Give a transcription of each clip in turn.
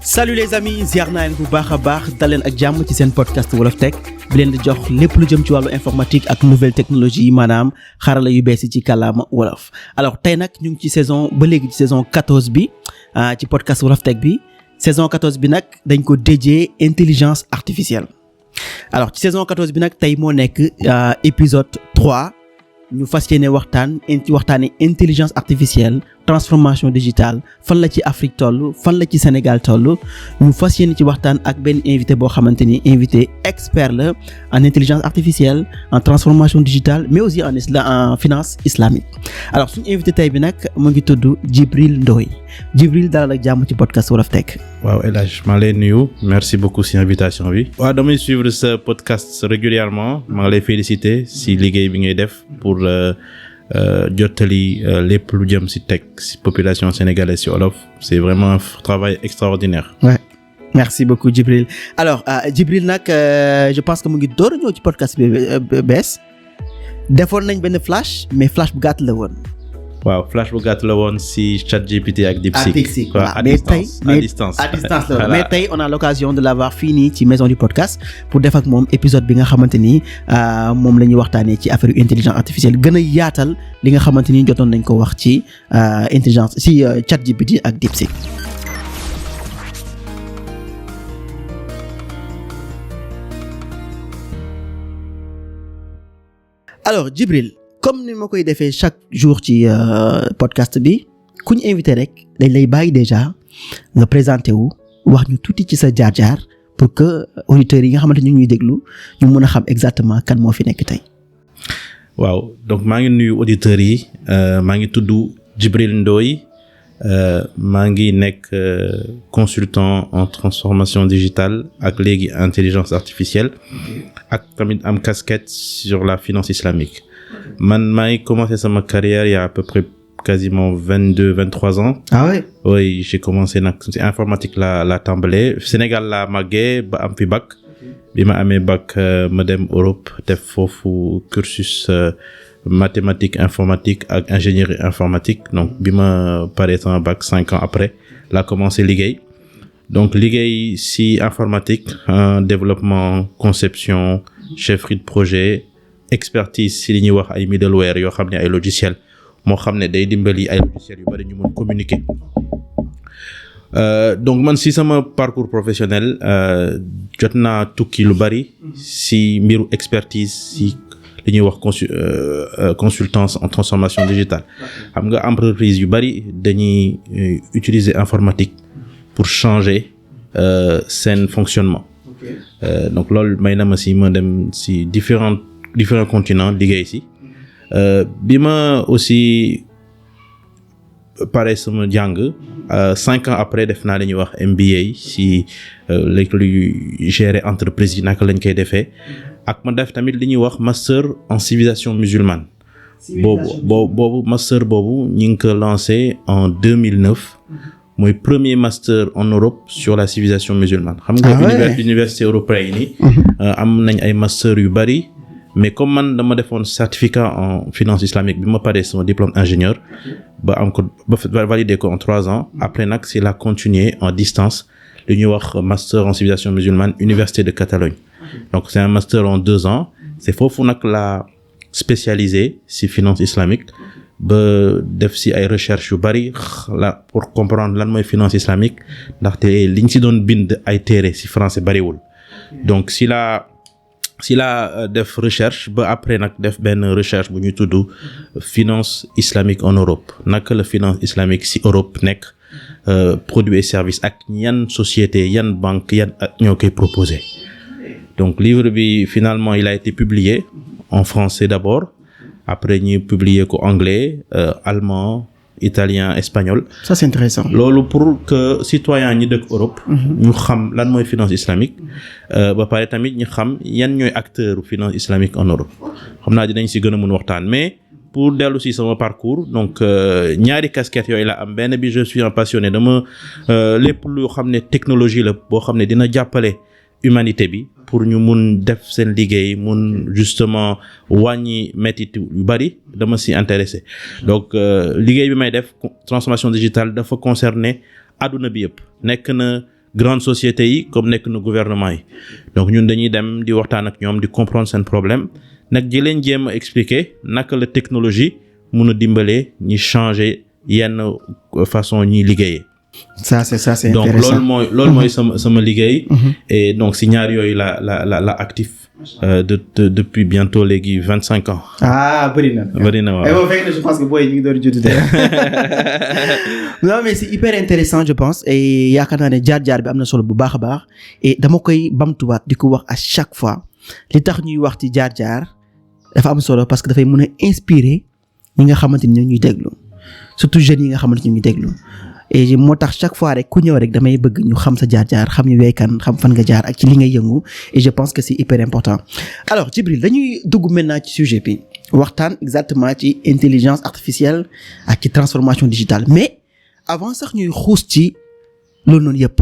salut les amis ziar naa leen bu baax a baax daleen ak jàmm ci seen podcast Wolof Tech bi leen di jox lépp lu jëm ci wàllu informatique ak nouvelle technologie yi maanaam xarala yu bees yi ci kàllaama wolof. alors tey nag ñu ngi ci saison ba léegi ci saison 14 bi ci podcast Wolof Tech bi saison 14 bi nag dañ ko dédié intelligence artificielle. alors ci saison 14 bi nag tey moo nekk épisode 3 ñu fas yéene waxtaane intelligence artificielle transformation digitale fan la ci Afrique toll fan la ci Sénégal toll ñu fas yéene ci waxtaan ak benn invité boo xamante ni invité expert la en intelligence artificielle en transformation digitale mais aussi en finance islamique. alors suñu invité tey bi nag mu ngi tudd Djibril Ndoye Djibril dalal ak jàmm ci podcast Wolof Tech. waaw El Hadj maa ngi lay nuyu merci beaucoup si invitation bi. waaw damay suivre ce podcast régulièrement maa ngi lay féliciter si liggéey bi ngay def pour jottali lépp lu jëm si tech si population sénégalaise si Wolof c'est vraiment un travail extraordinaire. Ouais. Merci beaucoup Djibril alors Djibril nag je pense que mu ngi door a ñëw ci podcast bi bees defoon nañ benn flash mais flash bu gàtt la woon. waaw flash bu gàtt la woon si ChatGPT ak DeepSeek. à distance la mais tey on a l'occasion de l'avoir fii nii ci maison du podcast pour def ak moom épisode bi nga xamante ni moom la ñuy waxtaanee ci affaire intelligence artificielle gën a yaatal li nga xamante ni jotoon nañ ko wax ci intelligence ci ChatGPT ak DeepSeek. alors Djibril comme ni ma koy defee chaque jour ci podcast bi ku ñu invité rek dañ lay bàyyi déjà nga présenté wu wax ñu tuuti ci sa jaar-jaar pour que auditeurs yi nga xamante ñu ñuy déglu ñu mën a xam exactement kan moo fi nekk tey. waaw donc maa ngi nuyu auditeurs yi maa ngi tudd Djibril Ndoye maa ngi nekk consultant en transformation digitale ak léegi intelligence artificielle ak tamit am casquette sur la finance islamique. man maa ngi commencé sama carrière il y a à peu près quasiment 23 ans. ah ouais. oui j'ai commencé nag ci informatique la tàmbalee Sénégal laa màggee ba am fi bac. bi ma amee bac ma dem Europe def foofu cursus mathématique informatique ak ingénierie informatique donc bi ma paree sama bac 5 ans après laa commencé liggéey donc liggéey ci informatique développement conception chefferie de projet. expertise si li ñuy wax ay middleware yoo xam ne ay logiciel moo xam ne day dimbali ay logiciels yu bari ñu mën communiquer donc man si sama parcours professionnel jot naa tukki lu bari si mbiru expertise si li ñuy wax consultance en transformation digitale xam nga entreprise yu bari dañuy utiliser informatique pour changer seen fonctionnement donc loolu may na ma si ma dem si différents continents liggéey si bi ma aussi pare sama jàng 5 ans après def naa li ñuy wax MBA si léegi luy gérer entreprise yi naka lañ koy defee ak ma def tamit li ñuy wax master en civilisation musulmane boobu master boobu ñu ngi ko lancé en 2009 mooy premier master en Europe sur la civilisation musulmane xam nga université européenne yi am nañ ay master yu bari mais comme man dama defoon certificat en finance islamique bi ma paree sama diplôme ingénieur ba am ko ba validé ko en 3 ans après nag c'est la continuer en distance li ñuy wax master en civilisation musulmane université de Catalogne donc c'est un master en 2 ans c'est foofu nag la spécialisé ci finance islamique ba def ci ay recherche yu bari la pour comprendre lan mooy finance islamique ndaxte liñ ci doon bind ay téere ci français bariwul donc si la def recherche ba après nag def benn recherche bu ñuy tudd finance islamique en Europe naka la finance islamique ci Europe nekk produits et services ak yan société yan banque yan ñoo koy proposer donc livre bi finalement il a été publié en français d'abord après ñu publier ko anglais allemand italien espagnol. ça c'est intéressant. loolu pour que citoyens ñi dëkk Europe. ñu xam lan mooy finance islamique. ba pare tamit ñu xam yan ñooy acteurs finance islamique en Europe. xam naa dinañ ci gën a mën waxtaan mais pour dellu ci sama parcours donc ñaari casquette yooyu la am benn bi je suis un passionné dama lépp lu xam ne technologie la boo xam ne dina jàppale humanité bi pour ñu mun def seen liggéey mun justement wàññi métit yu bari dama ci intéressé donc liggéey bi may def transformation digitale dafa concerner adduna bi yëpp nekk na grandes sociétés yi comme nekk na gouvernement yi donc ñun dañuy dem di waxtaan ak ñoom di comprendre seen problème nag di leen jéem a expliquer naka la technologie mun a dimbalee ñi changer yenn façon ñuy liggéeyee. ça c'est donc intéressant. loolu mooy sama liggéey. et donc si ñaar yooyu la actif. Depuis bientôt léegi 25 ans. ah bëri na waaw. et boo fekk na je pense que booy ñu ngi doon judd de. non mais c'est hyper intéressant je pense et yaakaar naa ne jaar-jaar bi am na solo bu baax a baax et dama koy bamtuwaat di ko wax à chaque fois li tax ñuy wax ci jaar-jaar dafa am solo parce que dafay mën a inspirer ñi nga xamante ni ñoo ñuy déglu surtout jeunes yi nga xamante ni ñoo ñuy déglu. et moo tax chaque fois rek ku ñëw rek damay bëgg ñu xam sa jaar-jaar xam ñu weykan xam fan nga jaar ak ci li ngay yëngu et je pense que c'est hyper important alors Djibril dañuy dugg maintenant ci sujet bi waxtaan exactement ci intelligence artificielle ak ci transformation digitale mais avant sax ñuy xuus ci loolu noonu yëpp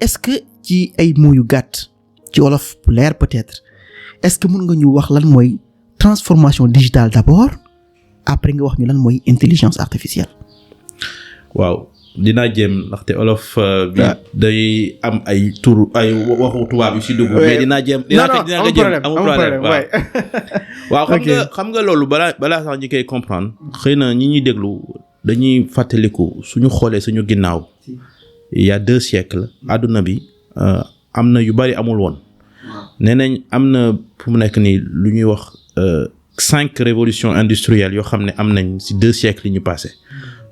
est-ce que ci ay mots yu gàtt ci wolof bu leer peut-être est-ce que mën nga ñu wax lan mooy transformation digitale d'abord après nga wax ñu lan mooy intelligence artificielle. waaw. dinaa jéem ndaxte olof bi day am ay tur ay waxu tubaab yu si dugg. mais dinaa jéem dinaa jéem amul problème waaw xam nga loolu balaa sax ñi koy comprendre xëy na ñi ñuy déglu dañuy fàttaliku suñu xoolee suñu ginnaaw il y a 2 siècles àdduna bi am na yu bari amul woon nee nañ am na fu mu nekk nii lu ñuy wax 5 révolutions industrielles yoo xam ne am nañ si 2 siècles yi ñu passé.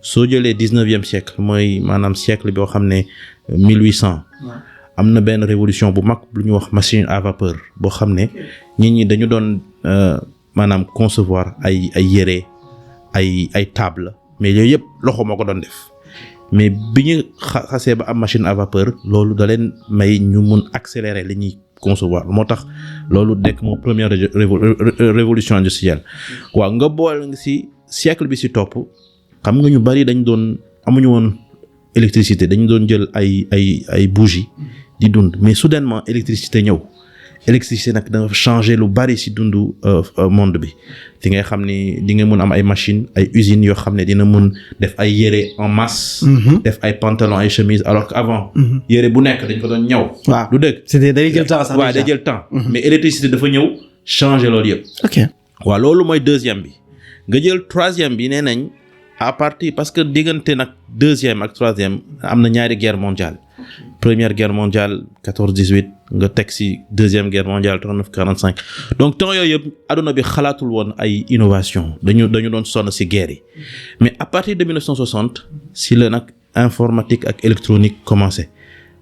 soo jëlee 19e siècle mooy maanaam siècle boo xam ne 1800 am na benn révolution bu mag lu ñuy wax machine à vapeur boo xam ne nit ñi dañu doon maanaam concevoir ay yére ay table mais yooyu yëpp loxo moo ko doon def mais bi ñu xasee ba am machine à vapeur loolu da leen may ñu mun accélérer li ñuy concevoir moo tax loolu nekk moo première révolution industrielle waaw nga boole nga ci siècle bi ci topp xam nga ñu bari dañ doon amuñu woon électricité dañu doon jël ay bougies di dund mais soudainement électricité ñëw électricité nag dafa changer lu bari ci dundu monde bi di ngay xam ni di nga mun am ay machines ay usines yoo xam ne dina mun def ay yére en masse. def ay pantalons ay chemises alors que avant. yére bu nekk dañ ko doon ñëw. waaw du dëgg. c'était day jël temps sax. waaw day jël temps. mais électricité dafa ñëw changer loolu yëpp. ok waaw loolu mooy deuxième bi nga jël troisième bi nee nañ. à partir parce que diggante nag deuxième ak troisième am na ñaari guerre mondiale première guerre mondiale 14-18 nga teg ci deuxième guerre mondiale 39-45 donc temps yooyu yëpp adduna bi xalaatul woon ay innovation dañu doon sonn ci guerre yi mais à partir de 1960 ci la nag informatique ak électronique commencé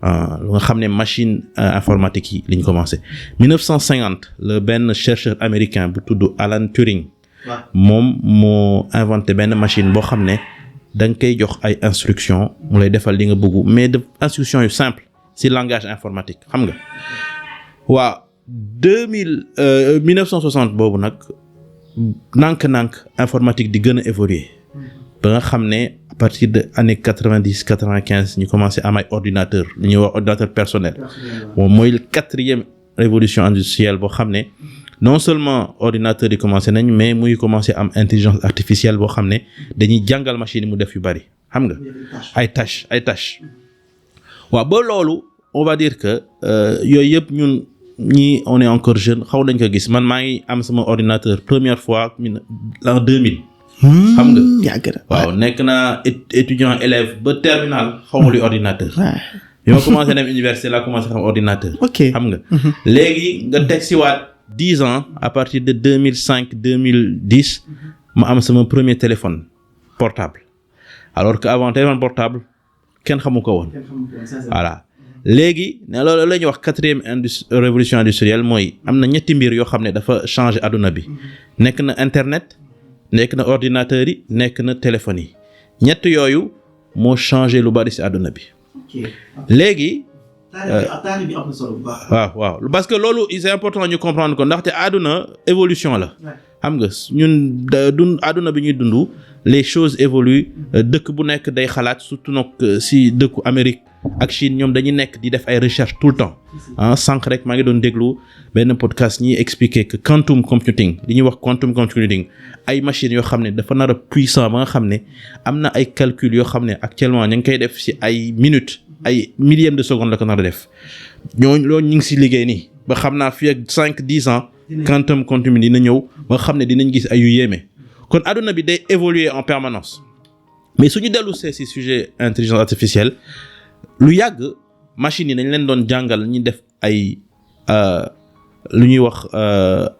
lu nga xam ne machine informatique yi liñ commencé 1950 le benn chercheur américain bu tudd Alan Turing moom moo inventé benn machine boo xam ne da nga koy jox ay instructions mu lay defal li nga bëgg mais de instructions yu simple ci langage informatique xam nga waaw 1960 boobu nag nànk-nànk informatique di gën a évoluer ba nga xam ne à partir de années 90-95 ñu commencé am ay ordinateur lu ñuy wax ordinateur personnel moom mooy 4e révolution industrielle boo xam ne non seulement ordinateur yi commencé nañ mais muy commencé am intelligence artificielle boo xam ne dañuy jàngal machine mu def yu bari xam nga ay tâches waaw ba loolu on va dire que yooyu yëpp ñun ñi on est encore jeune xaw nañ ko gis man maa ngi am sama ordinateur première fois en 2000 xam nga yàgg na waaw nekk naa étudiant élève ba terminal xaw ma luy ordinateur bi ma commencé dem université laa commencé xam ordinateur xam nga léegi nga teg si waat 10 ans à partir de 2005-2010 ma am sama premier téléphone portable alors que avant téléphone portable kenn xamu ko woon voilà léegi ne loolu la ñuy wax 4e révolution industrielle mooy am na ñetti mbir yoo xam ne dafa changer adduna bi nekk na internet nekk na ordinateur yi nekk na téléphone yi ñett yooyu moo changer lu bari ci adduna bi léegi waaw parce que loolu c'est important ñu comprendre ko ndaxte àdduna évolution la xam nga ñun àdduna bi ñuy dund les choses évoluent dëkk bu nekk day xalaat surtout nag si dëkku Amérique ak Chine ñoom dañuy nekk di def ay recherche tout le temps sànq rek maa ngi doon déglu benn podcast ñuy expliquer que quantum computing li ñuy wax quantum computing ay machines yoo xam ne dafa nar a puissant ba nga xam ne am na ay calculs yoo xam ne actuellement ñu ngi koy def si ay minutes ay millième de seconde la ko nar a def ñooñu loolu ñu ngi si liggéey nii ba xam naa fii ak 5-10 ans quantum computing dina ñëw ba xam ne dinañ gis ay yu yéeme kon àdduna bi day évoluer en permanence mais suñu dellu see si sujet intelligence artificielle lu yàgg machines yi dañ leen doon jàngal ñu def ay lu ñuy wax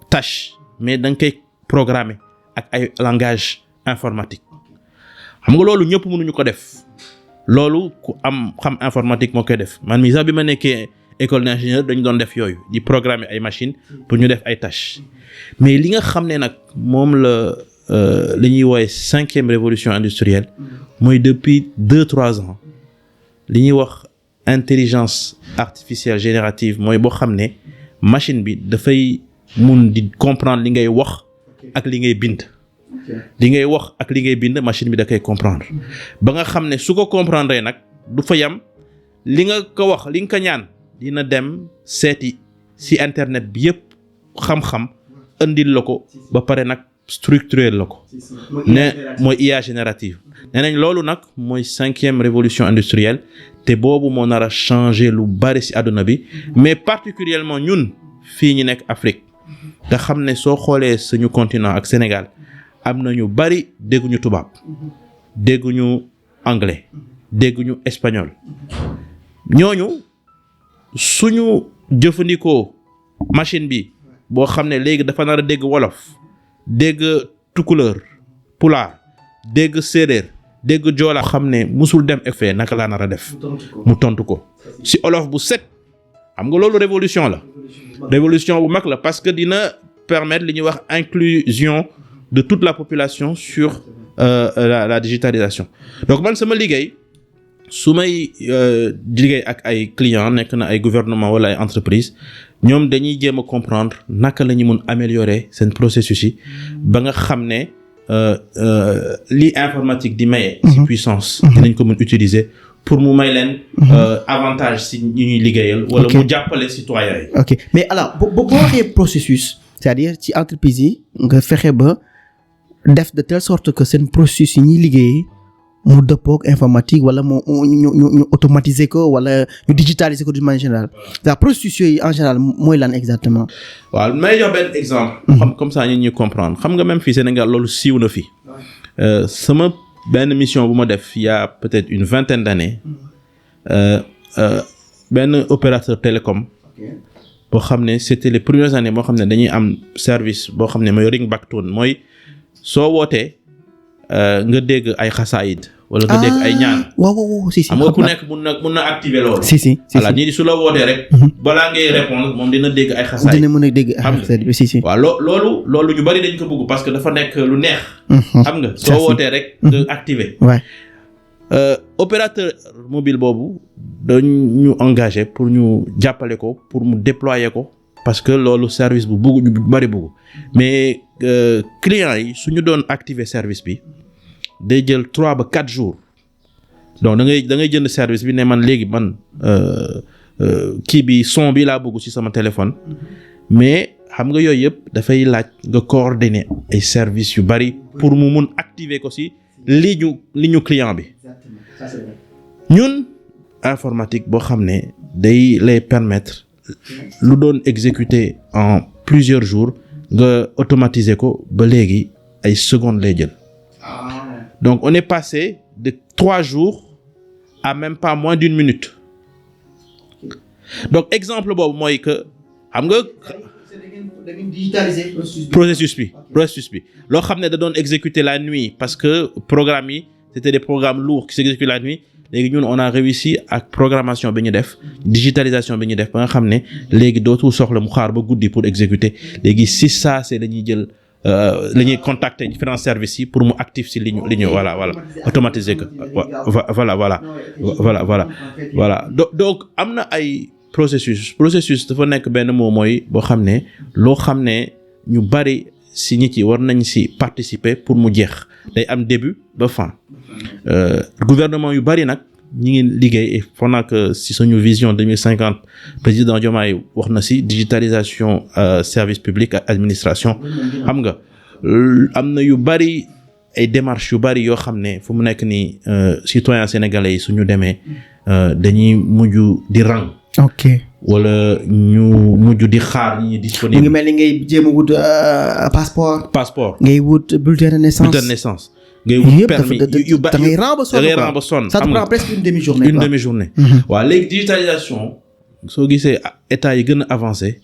tâche mais da nga koy programmer ak ay langage informatique xam nga loolu ñëpp mënuñu ko def loolu ku am xam informatique moo koy def man mi sax bi ma nekkee école d'ingénieur dañu doon def yooyu di programmer ay machines pour ñu def ay tâches mais li nga xam ne nag moom la li ñuy woowe 5e révolution industrielle mooy depuis 2-3 ans li ñuy wax intelligence artificielle générative mooy boo xam ne machine bi dafay mun di comprendre li ngay wax ak li ngay bind li ngay wax ak li ngay bind machine bi da koy comprendre ba nga xam ne su ko comprendre nag du fa yam li nga ko wax li nga ko ñaan dina dem seeti si internet bi yëpp xam-xam indil la ko ba pare nag structurel la ko ne mooy IA générative nee nañ loolu nag mooy 5e révolution industrielle te boobu moo nar a changer lu bari si àdduna bi mais particulièrement ñun fii ñu nekk Afrique nga xam ne soo xoolee suñu continent ak Sénégal am na ñu bari dégguñu tubaab dégguñu anglais dégguñu espagnol ñooñu suñu jëfandikoo machine bi boo xam ne léegi dafa nar a dégg wolof dégg tukulóor pulaar dégg séeréer dégg joola xam ne musul dem effet naka laa nar a def mu tontu ko si olof bu set xam nga loolu révolution la révolution bu mag la parce que dina permettre li ñuy wax inclusion de toute la population sur la digitalisation donc man sama liggéey su may liggéey ak ay clients nekk na ay gouvernement wala ay entreprise ñoom dañuy jéem a comprendre naka la ñu mun améliorer seen processus yi ba nga xam ne li informatique di maye ci puissance dinañ ko mun utiliser pour mu may leen avantage si ñi ñuy liggéeyal wala mu jàppale citoyens yi. ok mais alors boo waxee processus c'est-à-dire ci entreprise yi nga fexe ba def de telle sorte que seen processus yi ñuy liggéey mu dëppook informatique wala ñu automatiser ko wala ñu digitaliser ko d'une manière générale la processus yooyu en général mooy lan exactement. waaw may jox benn exemple. comme ça ñun ñu comprendre xam nga même fii Sénégal loolu siiw na fi. sama benn mission bu ma def il y a peut-être une 20aine d'années benn opérateur télécom boo xam ne c'était les premières années boo xam ne dañuy am service boo xam ne mooy ringback tone mooy soo wootee nga dégg ay xasaayid wala nga dégg ay ñaan. waaw si xam nga ku nekk mun na activer loolu. si voilà ñii di su la wootee rek. balaa ngay répondre moom dina dégg ay xasaayid. dina mën a dégg ay xasaayid si. waaw loolu ñu bari dañ ko bëgg parce que dafa nekk lu neex. xam nga soo wootee rek nga activer. opérateur mobile boobu dañu engagé pour ñu jàppale ko pour mu déployer ko parce que loolu service bu bëgg ñu bari bëgg mais clients yi suñu doon activer service bi day jël 3 ba 4 jours donc da ngay jënd service bi ne man léegi man kii bi son bi laa bëgg ci sama téléphone mais xam nga yooyu yëpp dafay laaj nga coordonner ay services yu bari pour mu mun activer ko ci li ñu client bi ñun informatique boo xam ne day lay permettre lu doon exécuter en plusieurs jours nga automatiser ko ba léegi ay secondes lay jël donc on est passé de 3 jours à même pas moins d'1 minute donc exemple boobu mooy que xam nga processus bi loo xam ne da doon exécuter la nuit parce que programme yi c'était des programmes lourds qui s'exécutent la nuit léegi ñun on a réussi ak programmation bi ñu def digitalisation bi ñu def ba nga xam ne léegi dootul soxla mu xaar ba guddi pour exécuter léegi si ça c'est lañuy jël la ñuy contacter différents services yi pour mu actif si li ñu voilà automatiser que voilà donc am na ay processus dafa nekk benn mot mooy boo xam ne loo xam ne ñu bari si nit yi war nañ si participer pour mu jeex day am début ba fin gouvernement yu bari nag ñi ngi liggéey et pendant que si suñu vision 2050 président Diomaye wax na si digitalisation service public ak administration xam nga am na yu bari ay démarches yu bari yoo xam ne fu mu nekk nii citoyens sénégalais yi suñu demee dañuy mujj di rang. ok wala ñu mujj di xaar ñi disponible. mu ngi mel ni ngay jéem a wut passeport. ngay wut bulletin de naissance. ngay wut permis yu ba da ngay rang ba sonn. ça te prend presque une demi-journée. waaw léegi digitalisation soo gisee état yi gën a avancé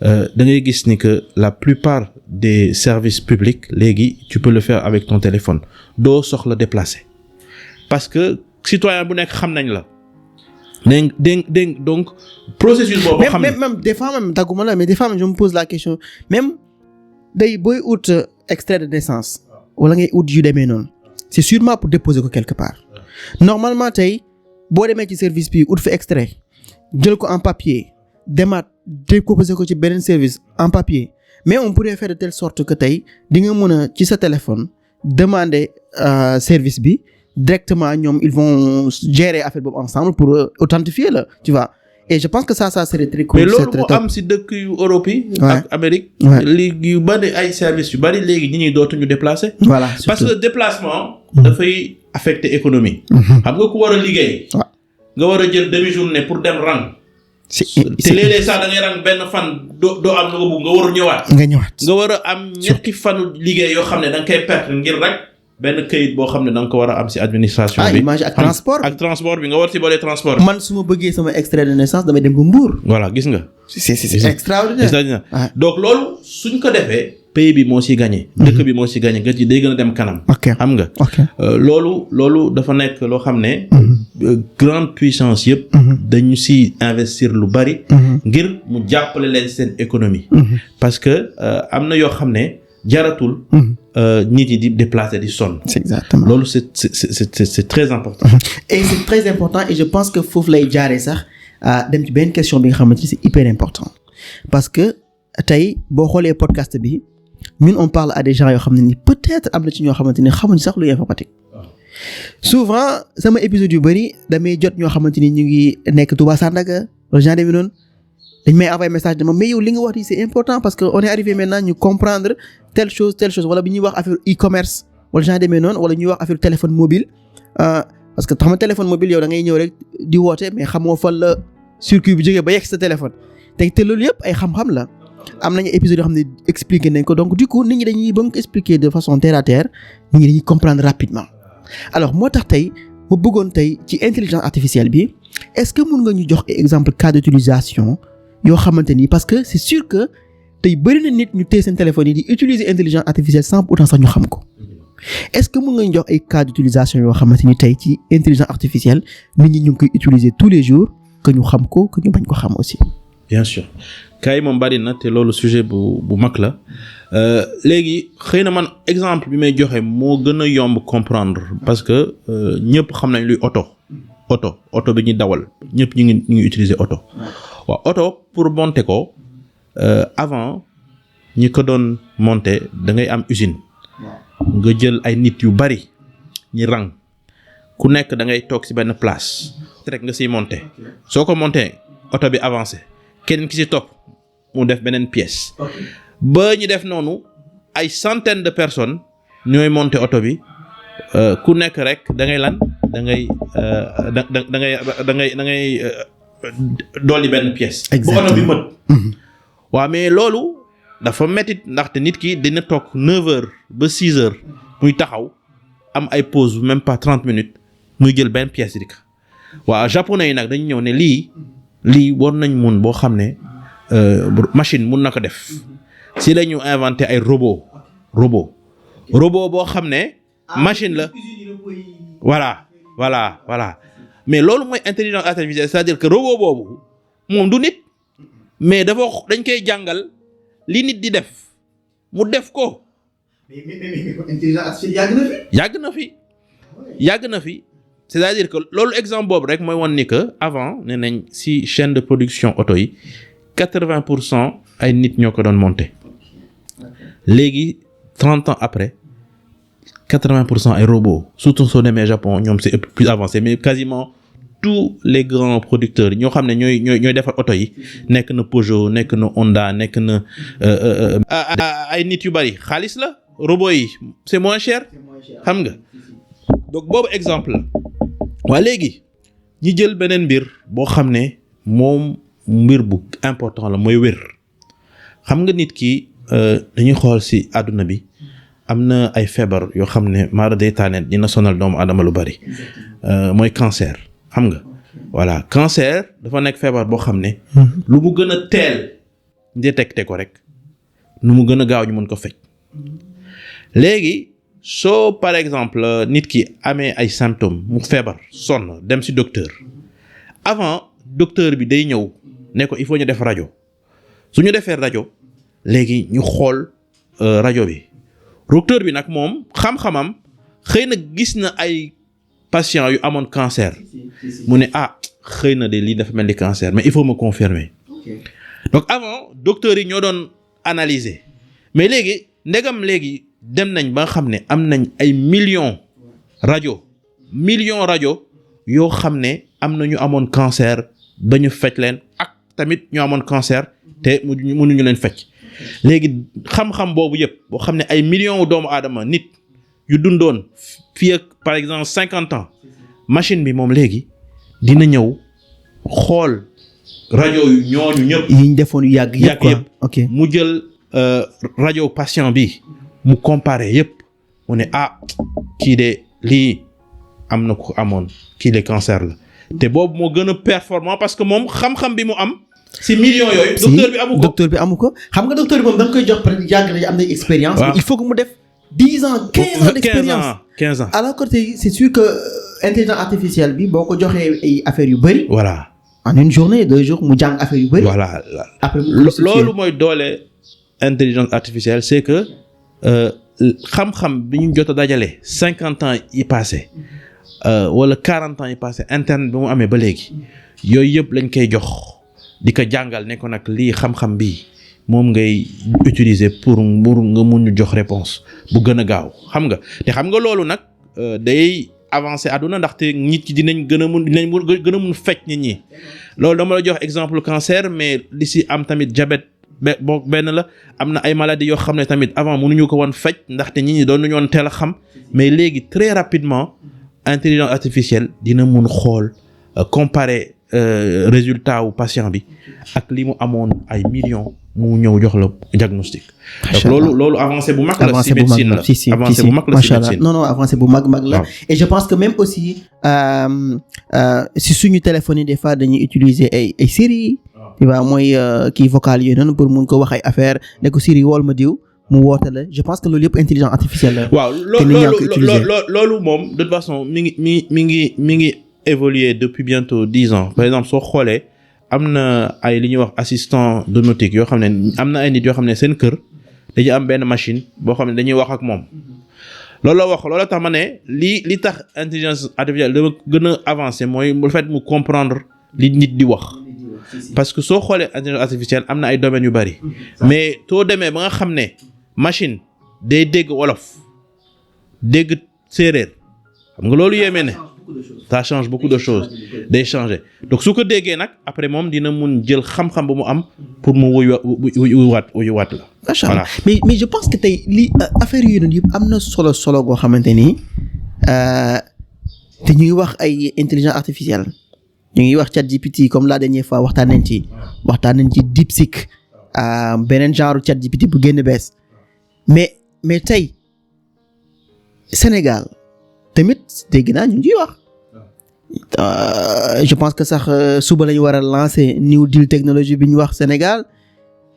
da ngay gis ni que la plupart des services publics léegi tu peux le faire avec ton téléphone doo soxla déplacer parce que citoyen bu nekk xam nañ la. dégg donc processus boobu. xam ne même des fois même dagguma la mais des fois même je me pose la question même day booy ut extrait de naissance wala ngay ut yu demee noonu c'est sûrement pour déposer ko quelque part normalement tey boo demee ci service bi ut fa extrait jël ko en papier demaat déposer ko ci beneen service en papier mais on pourrait faire de telle sorte que tey di nga mën a ci sa téléphone demander service bi. Directement ñoom ils vont gérer affaire boobu ensemble pour authentifier la tu vois et je pense que ça serait très cool. mais loolu moo am ci dëkk yu Europe yi. ak Amérique. léegi yu bari ay services yu bari léegi ñi ñuy dootuñu déplacer. voilà parce que déplacement. dafay affecter économie. xam nga ku war a liggéey. nga war a jël demi-journée pour dem rang. te léeg-léeg sax da ngay rang benn fan doo am lu nga bëgg nga war a ñëwaat. nga war a am ñetti fanu liggéey yoo xam ne da nga koy perdre ngir rek. benn këyit boo xam ne da nga ko war a am ci administration bi. image ak transport bi nga war ci boole transport. man su ma bëggee sama extrait de naissance damay dem ba Mbour. voilà gis nga. c'est extraordinaire. donc loolu suñ ko defee. pays bi moo ci gagné. dëkk bi moo ci gagné gëj gi day gën a dem kanam. xam nga. loolu dafa nekk loo xam ne. grande puissance yëpp. dañu ci investir lu bari. ngir mu jàppale leen seen économie. parce que am na yoo xam ne jaratul. nit yi di déplacer di sonn. c'est exactement loolu c'est très important. et c'est très important et je pense que foofu lay jaaree sax dem ci benn question bi nga xamante ni c'est hyper important parce que tey boo xoolee podcast bi ñun on parle à des gens yoo xam ne ni peut-être am na ci ñoo xamante ni xamuñ sax lu informatique. souvent sama épisode yu bari damay jot ñoo xamante ni ñu ngi nekk Touba Sandaga wala genre demee noonu dañ may envoyer message dama mais yow li nga wax nii c'est important parce que on est arrivé maintenant ñu comprendre telle chose wala bi ñuy wax affaire e-commerce wala genre demee noonu wala ñuy wax affaire téléphone mobile parce que xam nga téléphone mobile yow da ngay ñëw rek di woote mais xamoo fan la circuit bi jógee ba yegg sa téléphone te loolu yëpp ay xam-xam la am nañu épisode yoo xam ne expliqué nañ ko donc du coup nit ñi dañuy ba nga expliquer de façon terre à terre nit ñi dañuy comprendre rapidement alors moo tax tey mu bëggoon tey ci intelligence artificielle bi est-ce que mën nga ñu jox exemple cas d'utilisation yoo xamante ni parce que c'est sûr que tey bëri na nit ñu téye seen téléphone yi di utiliser intelligence artificielle sans pourtant sax ñu xam ko est-ce que mën nga ñu jox ay cas d'utilisation yoo xamante ni tey ci intelligence artificielle nit ñi ñu ngi koy utiliser tous les jours que ñu xam ko que ñu bañ ko xam aussi. bien sûr kay moom bari na te loolu sujet bu mag la léegi xëy na man exemple bi may joxe moo gën a yomb comprendre parce que ñëpp xam nañ luy oto bi ñuy dawal ñëpp ñu ngi utiliser oto. waaw oto pour monter ko avant ñi ko doon monter da ngay am usine nga jël ay nit yu bari ñi rang ku nekk da ngay toog ci benn place rek nga siy monter soo ko monter oto bi avancé keneen ki ci topp mu def beneen pièce ba ñu def noonu ay centaines de personnes ñooy monter oto bi ku nekk rek da ngay lan da ngay dolli benn pièce. exactement bu oto bi mët. waaw mais loolu dafa métti ndaxte nit ki dina toog 9h ba 6h muy taxaw am ay pause même pas 30 minutes muy jël benn pièce di ko waaw japonais yi nag dañu ñëw ne lii war nañ mun boo xam ne machine mun na ko def si la ñu inventé ay robot boo xam ne machine la voilà. mais loolu mooy intelligence artificielle c'est-à-dire que robot boobu moom du nit mais dañ koy jàngal li nit di def mu def ko. mais intelligence artificielle yàgg na fi c'est-à-dire que loolu exemple boobu rek mooy wan ni que avant nee nañ si chaîne de production auto yi 80% ay nit ñoo ko doon monter léegi 30 ans après 80% ay robots surtout soo demee Japon ñoom c'est plus avancé mais quasiment tous les grands producteurs ñoo xam ne ñooy defar oto yi nekk na Peugeot nekk na Honda nekk na ay nit yu bari xaalis la robots yi c'est moins cher xam nga donc boobu exemple la waa léegi ñi jël beneen mbir boo xam ne moom mbir bu important la mooy wér. xam nga nit ki dañuy xool ci àdduna bi am na ay feebar yoo xam ne mara day taanet dina sonal doomu aadama lu bari mooy cancer xam nga voilà cancer dafa nekk feebar boo xam ne lu mu gën a teel détecté ko rek nu mu gën a gaaw ñu mën ko faj léegi soo par exemple nit ki amee ay symptômes mu feebar sonn dem ci docteur avant docteur bi day ñëw ne ko il faut ñu def rajo su ñu defee rajo léegi ñu xool rajo bi docteur bi nag moom xam-xamam xëy na gis na ay patients yu amoon cancer mu ne xëy na de lii dafa mel ni cancer mais il faut me confirmer donc avant docteurs yi ñoo doon analyser mais léegi ndegam léegi dem nañ ba nga xam ne am nañ ay millions rajo yoo xam ne am na ñu amoon cancer ba ñu faj leen ak tamit ñu amoon cancer te mënuñu leen faj léegi xam-xam boobu yëpp boo xam ne ay millions doomu aadama nit yu dundoon fii ak par exemple 50 ans machine bi moom léegi dina ñëw xool rajo yu ñooñu ñëpp. yi ñu defoon yu yàgg yëpp ok mu jël rajo patient bi mu comparer yëpp mu ne kii de lii am na ko amoon kii de cancer la te boobu moo gën a performant parce que moom xam-xam bi mu am. ci millions yooyu. docteur bi amu ko xam nga docteur bi moom da nga koy jox peut-être yàgg na am na expérience. il faut que mu def 10 ans 15 ans d'expérience 15 ans. alors que c'est sûr que intelligence artificielle bi boo ko joxee ay affaires yu bëri. voilà en une journée 2 jours mu jàng affaire yu bëri. voilà après loolu mooy doole intelligence artificielle c'est que xam-xam bi ñu jot a dajale 50 ans yi passé wala 40 ans yi passé internet bi mu amee ba léegi yooyu yëpp lañ koy jox. di ko jàngal ne ko nag lii xam-xam bi moom ngay utiliser pour nga mun ñu jox réponse bu gën a gaaw xam nga te xam nga loolu nag day avancer àdduna ndaxte nit ki dinañ gën a mun fecc nit ñi loolu dama la jox exemple cancer mais li si am tamit diabète benn la am na ay maladies yoo xam ne tamit avant mënuñu ko woon fecc ndaxte nit ñi doon nañu woon teel a xam mais léegi très rapidement intelligence artificielle dina mun xool comparer résultat wu patient bi ak li mu amoon ay millions mu ñëw jox la diagnostic. donc loolu avancé bu mag la ci médecine la avancé bu mag la ci médecine non avancé bu mag la et je pense que même aussi si suñu téléphone yi des fois dañuy utiliser ay Siri tu vois mooy kii vocal yooyu noonu pour mun ko wax ay affaire ne ko Siri wool ma diw mu woote la je pense que loolu yëpp intelligence artificielle la. waaw loolu moom de toute façon mi ngi évolué depuis bientôt 10 ans par exemple soo xoolee am na ay li ñuy wax assistant domotique yoo xam ne am na ay nit yoo xam ne seen kër dañuy am benn machine boo xam ne dañuy wax ak moom loolu tax ma ne li tax intelligence artificielle dafa gën a avancer mooy le fait mu comprendre li nit di wax parce que soo xoolee intelligence artificielle am na ay domaines yu bari mais soo demee ba nga xam ne machine day dégg wolof dégg séeréer xam nga loolu yéeme ne ça change beaucoup de choses day changer donc su ko déggee nag après moom dina mun jël xam-xam bu mu am pour mu wuyuwaat la. macha allah mais je pense que tey li affaire yooyu noonu yëpp am na solo goo xamante ni te ñuy wax ay intelligence artificielle ñu ngi wax ChatGPT comme la dernière fois waxtaan nañ ci DeepSeek beneen genre ChatGPT bu génn bees mais tey Sénégal. tamit dégg naa ñu ngi wax je pense que sax suba la ñu war a lancer New Deal technologie bi ñu wax Sénégal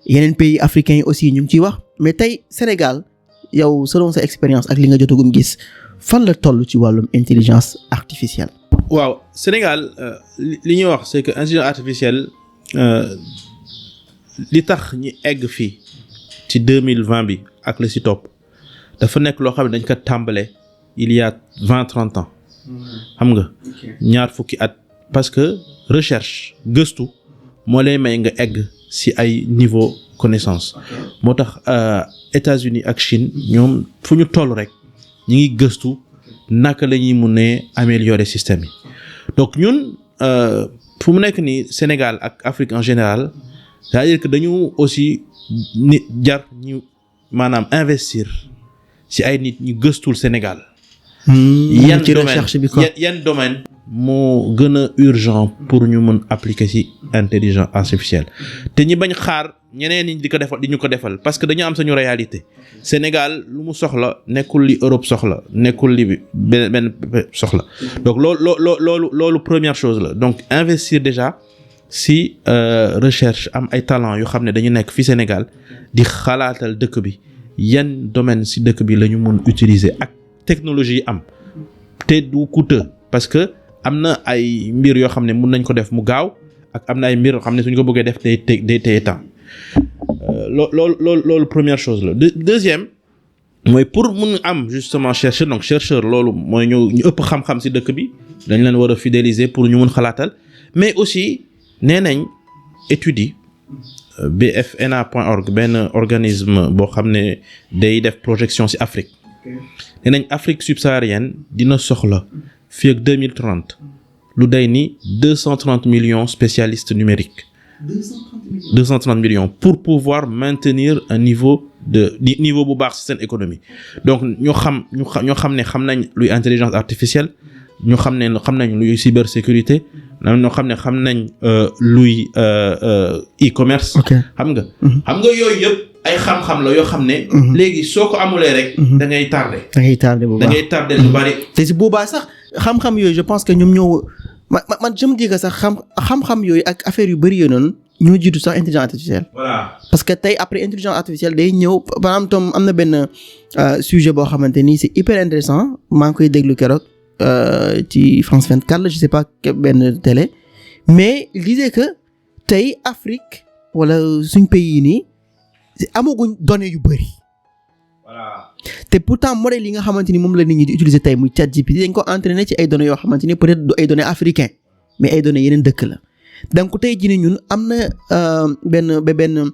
yeneen pays africains yi aussi ñu ngi ciy wax mais tey Sénégal yow selon sa expérience ak li nga jotagum gis fan la toll ci wàllum intelligence artificielle. waaw Sénégal li ñuy wax c'est que intelligence artificielle li tax ñi egg fii ci 2020 bi ak la ci topp dafa nekk loo xam ne dañ ko tàmbale il y a 20-30 ans xam nga ñaar fukki at parce que recherche gëstu moo lay may nga egg ci ay niveau connaissance moo tax États-Unis ak Chine ñoom fu ñu toll rek ñi ngi gëstu naka la ñuy mun a améliorer système yi donc ñun fu mu nekk nii Sénégal ak Afrique en général c'est-à-dire que dañu aussi nit jar ñu maanaam investir ci ay nit ñu gëstul Sénégal yan domaine moo gën a urgent pour ñu mën appliquer ci intelligence artificielle te ñi bañ xaar ñeneen ñi di ko defal di ñu ko defal parce que dañu am suñu réalité Sénégal lu mu soxla nekkul li Europe soxla nekkul li benn soxla donc loolu première chose la donc investir déjà ci recherche am ay talent yoo xam ne dañu nekk fi Sénégal di xalaatal dëkk bi yan domaine ci dëkk bi la ñu mën utiliser ak technologie yi am te du coûteux parce que am na ay mbir yoo xam ne mën nañ ko def mu gaaw ak am na ay mbir yoo xam ne suñ ko bëggee def day téye temps loolu première chose la deuxième mooy pour mun am justement chercheur loolu mooy ñu ëpp xam-xam ci dëkk bi dañ leen war a fidéliser pour ñu mun xalaatal mais aussi nee nañ études yi bfna.org benn organisme boo xam ne day def projection ci Afrique nee nañ Afrique subsaharienne dina soxla fii ak 2030 lu day ni 230 millions spécialistes numériques 230 millions pour pouvoir maintenir un niveau bu baax ci seen économie donc ñoo xam nañ luy intelligence artificielle ñoo xam nañ luy cybersécurité ñoo xam nañ luy e-commerce xam nga yooyu yëpp ay xam-xam la yoo xam ne léegi soo ko amulee rek da ngay tardé lu bari te si boobaa sax xam-xam yooyu je pense que ñoom ñoo man je me dis que sax xam-xam yooyu ak affaire yu bari yooyu noonu ñoo jiitu sax intelligence artificielle. Voilà. Parce que tey après intelligence artificielle day ñëw par exemple tom am na benn sujet boo xamante ni c'est hyper intéressant maa ngi koy déglu keroog ci France 24 la je sais pas benn télé mais il disait que tey Afrique wala suñ pays yi nii amaguñ données yu bari. Voilà. te pourtant modèle yi nga xamante ni moom la nit ñi di utiliser tey muy ChatGPT dañ ko entraîner ci ay données yoo xamante ni peut-être du ay données africains mais ay données yeneen dëkk la donc tey jii ñun am na benn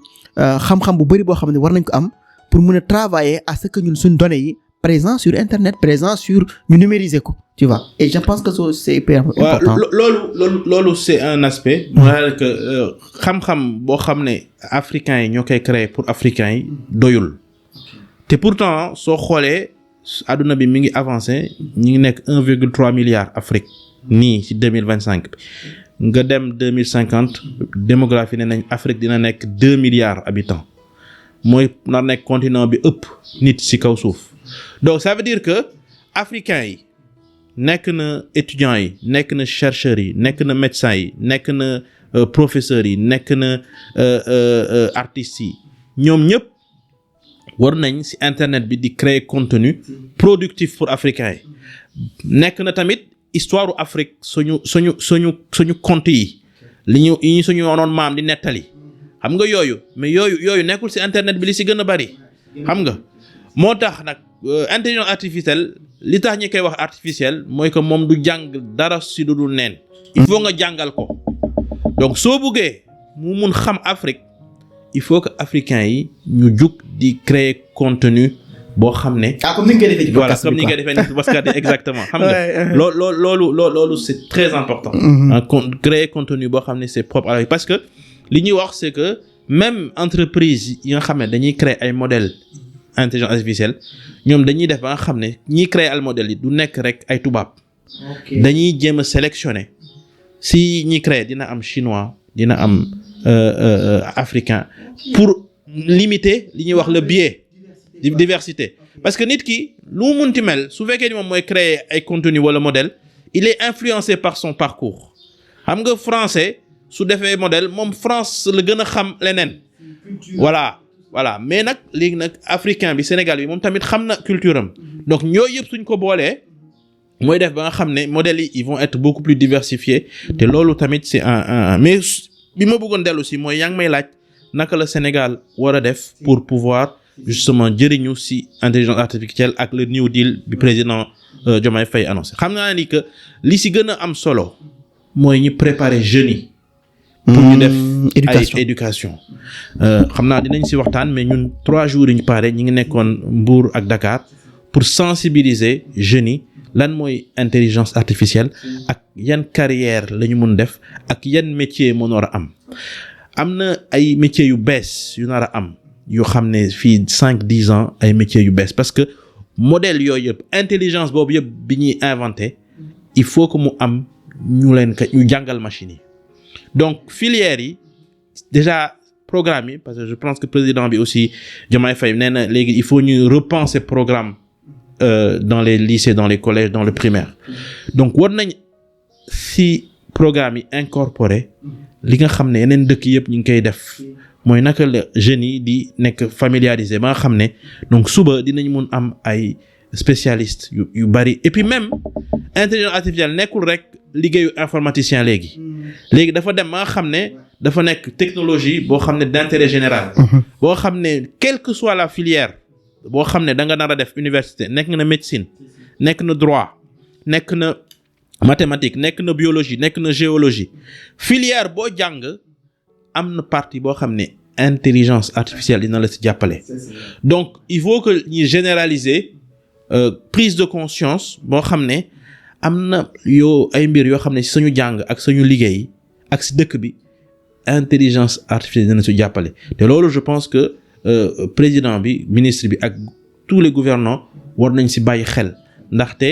xam-xam bu bari boo xam ne war nañ ko am pour mën a travailler à ce que ñun suñ données yi présent sur internet présent sur ñu numériser ko tu vois et je pense que c'est hyper important. loolu c'est un aspect. mooy que xam-xam boo xam ne africains yi ñoo koy créer pour africains yi doyul. te pourtant soo xoolee adduna bi mi ngi avancé ñi ngi nekk 1,3 milliard Afrique nii ci 2025 bi nga dem 2050 démographie ne nañ Afrique dina nekk 2 milliards habitants mooy na nekk continent bi ëpp nit ci kaw suuf donc ça veut dire que africains yi nekk na étudiants yi nekk na chercheurs yi nekk na médecins yi nekk na professeurs yi nekk na artistes yi ñoom ñëpp war nañ ci internet bi di créer contenu productif pour africains yi nekk na tamit histoire u Afrique suñu conte yi yi suñu wonoon maam di nettali xam nga yooyu mais yooyu nekkul ci internet bi li ci gën a bari xam nga moo tax nag intelligence artificielle li tax ñi koy wax artificielle mooy que moom du jàng dara ci du dul neen il faut nga jàngal ko donc soo buggee mu mun xam Afrique il faut que africains yi ñu jug di créer contenu boo xam ne. comme ni nga koy defee ci voilà comme ni nga koy defee ci podcast exactement. xam nga loolu c'est très important. Créer contenu boo xam ne c'est propre à la parce que li ñuy wax c'est que même entreprise yi nga xam ne dañuy créer ay modèles intelligence artificielle ñoom dañuy def ba nga xam ne ñiy créer ay modèles yi du nekk rek ay tubaab. dañuy jéem a sélectionner si ñi créer dina am chinois dina am. Africain pour limiter li ñuy wax le biais diversité parce que nit ki lu mu munti mel su fekkee ni moom mooy créer ay contenu wala modèle il est influencé par son parcours xam nga français su defee modèle moom France la gën a xam leneen voilà mais nag léegi nag africain bi Sénégal bi moom tamit xam na culture am donc ñooyu yëpp suñ ko boolee mooy def ba nga xam ne modèles yi ils vont être beaucoup plus diversifiés te loolu tamit c'est un mais bi ma bëggoon dellu si mooy yaa ngi may laaj naka la Sénégal war a def pour pouvoir justement jëriñu si intelligence artificielle ak le New Deal bi président Diomaye Faye annoncé xam naa ni que li si gën a am solo mooy ñu préparer jeunes yi pour ñu def ay éducation xam naa dinañ si waxtaan mais ñun 3 jours yi ñu pare ñi ngi nekkoon Mbour ak Dakar pour sensibiliser jeunes yi lan mooy intelligence artificielle ak yan carrière la ñu mun def ak yan métier moo nar a am na ay métiers yu bees yu nar a am yoo xam ne fii 5-10 ans ay métiers yu bees parce que modèle yooyu yëpp intelligence boobu yëpp bi ñuy inventé il faut que mu am ñu jàngal machine yi donc filières yi déjà programme yi parce que je pense que président bi aussi Diomaye Faye nee na léegi il faut ñu repenser programme dans les lycées dans les collèges dans le primaire donc war nañ si programme yi incorporé li nga xam ne yeneen dëkk yëpp ñu ngi koy def mooy naka la jeunes yi di nekk familiarisé ba nga xam ne donc suba dinañ mun am ay spécialistes yu bari et puis même intelligence artificielle nekkul rek liggéeyu informaticien léegi dafa dem ba nga xam ne dafa nekk technologie boo xam ne d'intérêt général boo xam ne quelle que soit la filière boo xam ne da nga nar a def université nekk na médecine nekk na droit nekk na mathématique nekk na biologie nekk na géologie filière boo jàng am na partie boo xam ne intelligence artificielle dina la si jàppale donc il faut que ñuy généraliser prise de conscience boo xam ne am na ay mbir yoo xam ne si suñu jàng ak suñu liggéey ak si dëkk bi intelligence artificielle dina si jàppale te loolu je pense que président bi ministre bi ak tous les gouvernants war nañ si bàyyi xel ndaxte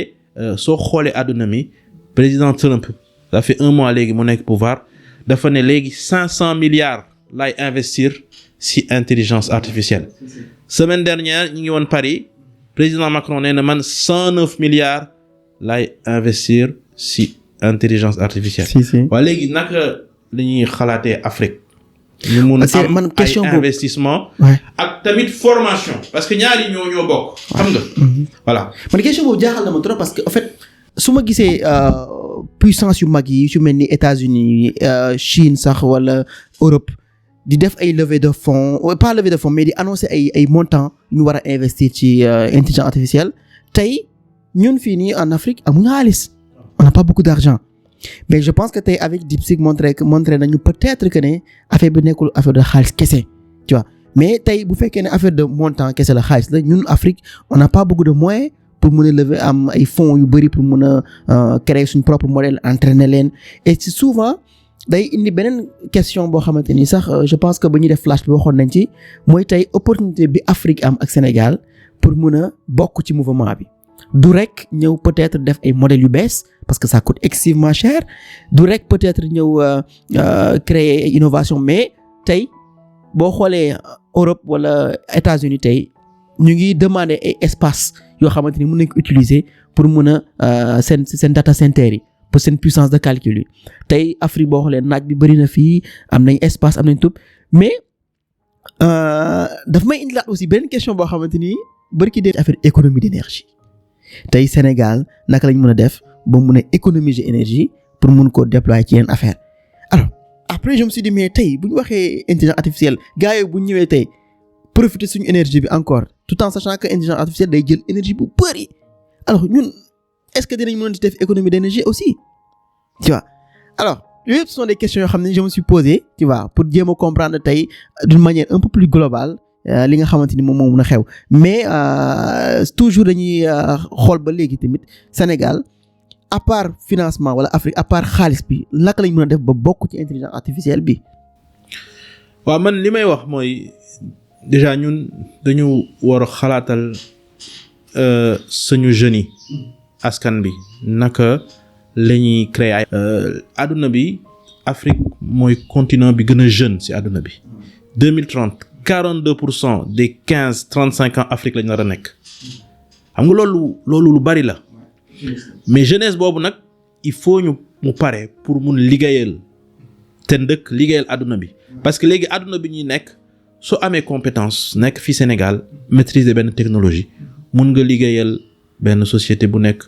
soo xoolee àdduna mi président Trump ça fait 1 mois léegi mu nekk pouvoir dafa ne léegi 500 milliards lay investir si intelligence artificielle semaine dernière ñu ngi woon Paris président Macron nee na man 109 milliards lay investir si intelligence artificielle. waaye léegi naka la ñuy xalaatee Afrique. ñu mun am ay investissement. ak tamit formation. parce que ñaari ñoo bokk. xam nga. voilà man question boobu jaaxal na ma trop parce que en fait su ma gisee puissance yu mag yi su mel ni États-Unis Chine sax wala Europe di def ay levée de fonds pas levée de fonds mais di annoncer ay montants ñu war a investir ci intelligence artificielle tey ñun fii nii en Afrique amuñu xaalis on n'a pas beaucoup d'argent mais je pense que tey avec DeepSeek montré nañu peut-être que ne affaire bi nekkul affaire de xaalis kese tu vois mais tey bu fekkee ne affaire de montant kese la xaalis la ñun Afrique on n'a pas beaucoup de moyens pour mën a lever am ay fonds yu bari pour mën a créer suñ propre modèle entraîner leen et souvent day indi beneen question boo xamante ni sax je pense que ba ñuy def flash bi waxoon nañ ci mooy tey opportunité bi Afrique am ak Sénégal pour mën a bokk ci mouvement bi du rek ñëw peut-être def ay modèles yu bees parce que ça coûte excessivement cher du rek peut-être ñëw créer innovation mais tey boo xoolee Europe wala États-Unis tey ñu ngi demander ay espace yoo xamante ni mën nañ ko utiliser pour mën a seen data center yi pour seen puissance de calcul yi tey Afrique boo xoolee naaj bi bari na fii am nañ espace am nañ tout mais daf may indilaat aussi beneen question boo xamante ni bari ki dee affaire économie d'énergie tey Sénégal naka lañ mën a def ba mën a économiser énergie pour mën koo déployer ci yenn affaire alors après je me suis dit mais tey bu ñu waxee intelligence artificielle gars yi bu ñu ñëwee tey profiter suñu énergie bi encore tout en sachant que intelligence artificielle day jël énergie bu bari alors ñun est-ce que dinañ mën a def économie d'énergie aussi tu vois alors yooyu ce sont des questions yoo xam ne je me suis posé tu vois pour jéem a comprendre tey d'une manière un peu plus globale li nga xamante ni moom moo mën a xew mais toujours dañuy xool ba léegi tamit Sénégal à part financement wala Afrique à part xaalis bi naka lañ mën a def ba bokk ci intelligence artificielle bi. waaw man li may wax mooy déjà ñun dañu war a xalaatal suñu jeunes yi askan bi naka la ñuy créer ay. adduna bi Afrique mooy continent bi gën a jeune ci adduna bi 2030. 42% des 15-35 ans Afrique lañ nar a nekk xam nga loolu lu bari la mais jeunesse boobu nag il faut mu pare pour mun liggéeyal te ndëkk liggéeyal àdduna bi parce que léegi àdduna bi ñuy nekk soo amee compétence nekk fii Sénégal maîtriser benn technologie mun nga liggéeyal benn société bu nekk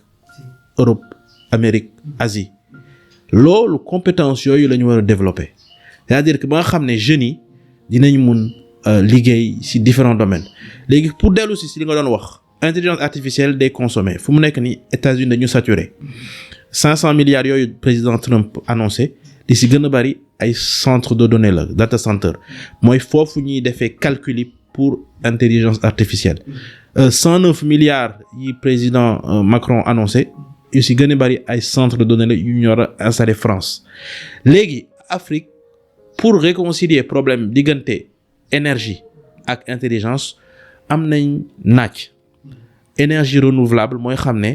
Europe Amérique Asie loolu compétence yooyu la ñu war a développer c'est-à-dire que ba nga xam ne jeunes yi dinañ mun liggéey ci différents domaines léegi pour dellu ci li nga doon wax intelligence artificielle day consommer fu mu nekk ni États-Unis dañu saturé 500 milliards yooyu président Trump annoncé li ci gën a bari ay centre de données la data center mooy foofu ñuy defee calcul yi pour intelligence artificielle 109 milliards yi président Macron annoncé yu ci gën a bari ay centre de données la yu ñu war a installé France léegi Afrique pour réconcilier problème diggante énergie ak intelligence am nañ naaj énergie renouvelable mooy xam ne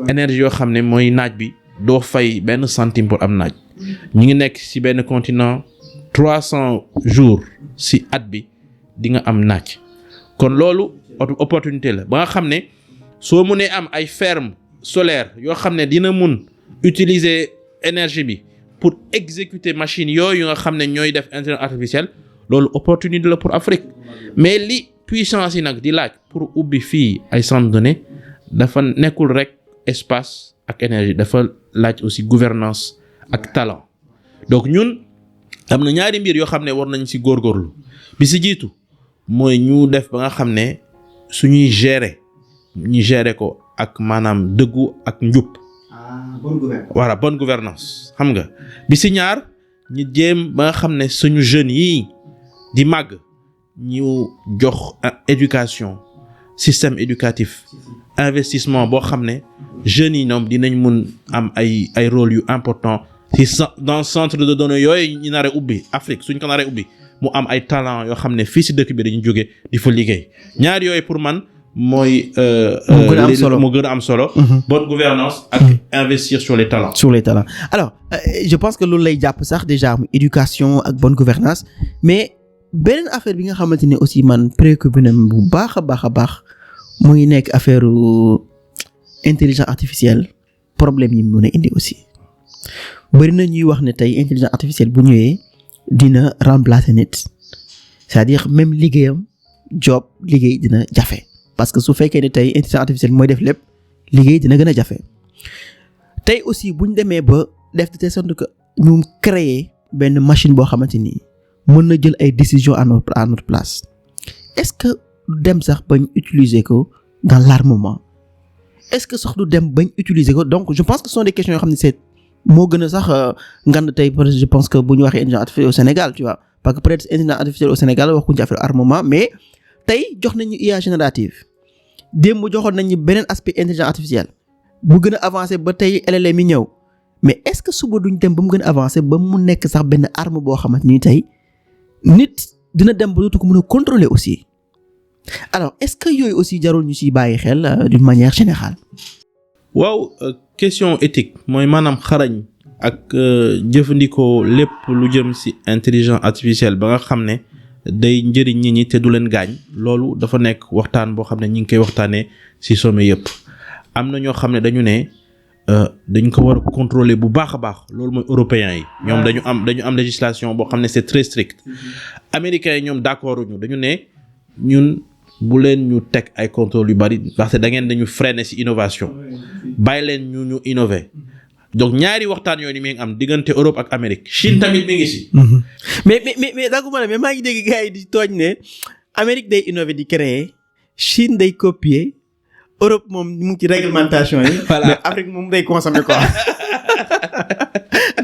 énergie yoo xam ne mooy naaj bi doo fay benn centime pour am naaj ñu ngi nekk ci benn continent 300 jours ci at bi di nga am naaj kon loolu opportunité la ba nga xam ne soo mënee am ay ferme solaire yoo xam ne dina mun utiliser énergie bi pour exécuter machine yooyu nga xam ne ñooy def intelligence artificielle loolu opportunité la pour Afrique mais li puissance yi nag di laaj pour ubbi fii ay centre de données dafa nekkul rek espace ak énergie dafa laaj aussi gouvernance ak talent donc ñun am na ñaari mbir yoo xam ne war nañ ci góorgóorlu bi ci jiitu mooy ñu def ba nga xam ne suñuy ñu gérer ko ak maanaam dëggu ak njub. Bonne gouvernance. Voilà, bonne gouvernance xam nga bi ci ñaar ñu jéem ba nga xam ne suñu jeunes yi di màgg ñu jox éducation système éducatif investissement boo xam ne jeunes yi ñoom dinañ mun am ay rôle yu important ci dans centre de données yooyu ñu nar a ubbi Afrique suñ ko nar a ubbi mu am ay talent yoo xam ne fii ci dëkk bi dañu jóge di fa liggéey ñaar yooyu pour man mooy moo gën a am solo bonne gouvernance ak investir sur les talents alors je pense que loolu lay jàpp sax déjà mu éducation ak bonne gouvernance mais beneen affaire bi nga xamante ne aussi man préoccupé na bu baax a baax muy nekk affaire intelligence artificielle problème yi mën a indi aussi bari na ñuy wax ne tey intelligence artificielle bu ñëwee dina remplacer nit c'est-à-dire même liggéey dina jafe parce que su fekkee ne tey intelligence artificielle mooy def lépp liggéey dina gën a jafe tey aussi bu ñu demee ba def de telle sorte que ñu créer benn machine boo xamante ni mën na jël ay décisions à notre place est-ce que du dem sax bañ utiliser ko dans l'armement est-ce que sax du dem bañ utiliser ko donc je pense que ce sont des questions yoo xam ne c'est moo gën a sax ngand tey parce que je pense que bu ñu waxee intelligence artificielle au Sénégal tu vois parce que peut-être intelligence artificielle au Sénégal waxuñu ci affaire armement mais tey jox nañu IA générative démb joxoon nañu beneen aspect intelligence artificielle bu gën a avancé ba tey LLM yi ñëw mais est-ce que suba duñ dem ba mu gën a avancé ba mu nekk sax benn arme boo xamante ni tey nit dina dem ba dootu ko mën a contrôler aussi alors est-ce que yooyu aussi jarul ñu ci bàyyi xel d'une manière générale. waaw question éthique mooy maanaam xarañ ak jëfandikoo lépp lu jëm ci intelligence artificielle ba nga xam ne day njëriñ nit ñi te du leen gaañ loolu dafa nekk waxtaan boo xam ne ñi ngi koy waxtaanee ci sommet yëpp am na ñoo xam ne dañu ne dañ ko war a contrôler bu baax a baax loolu mooy européens yi ñoom dañu am législation boo xam ne c'est très strict américains yi ñoom d'accord ñu dañu ne ñun bu leen ñu teg ay contrôle yu bari parce que dañu freiner ci innovation bàyyi leen ñu innover donc ñaari waxtaan yooyu mi ngi am diggante Europe ak Amérique Chine tamit mi ngi ci. mais daguma mais maa ngi dégg gars yi di tooñ ne Amérique day innover di créer Chine day copier Europe moom mu ngi ci réglementation yi. voilà mais Afrique moom day consommer quoi.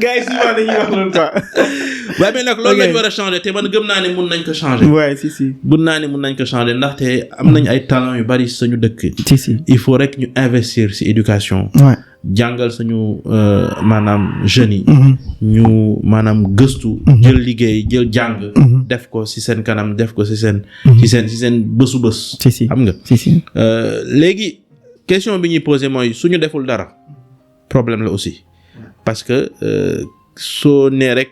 gars yi souvent dañuy wax loolu quoi. waaye mais nag loolu lañ war a changer te man gëm naa ne mun nañ ko changer. waaw si. gëm naa ne mun nañ ko changer ndaxte am nañ ay talent yu bari suñu dëkk. si il faut rek ñu investir ci éducation. jàngal suñu maanaam jeunes yi. ñu maanaam gëstu. jël liggéey jël jàng. def ko ci seen kanam def ko ci seen. ci seen bësu bës. xam nga. léegi question bi ñuy poser mooy suñu deful dara problème la aussi parce que soo nee rek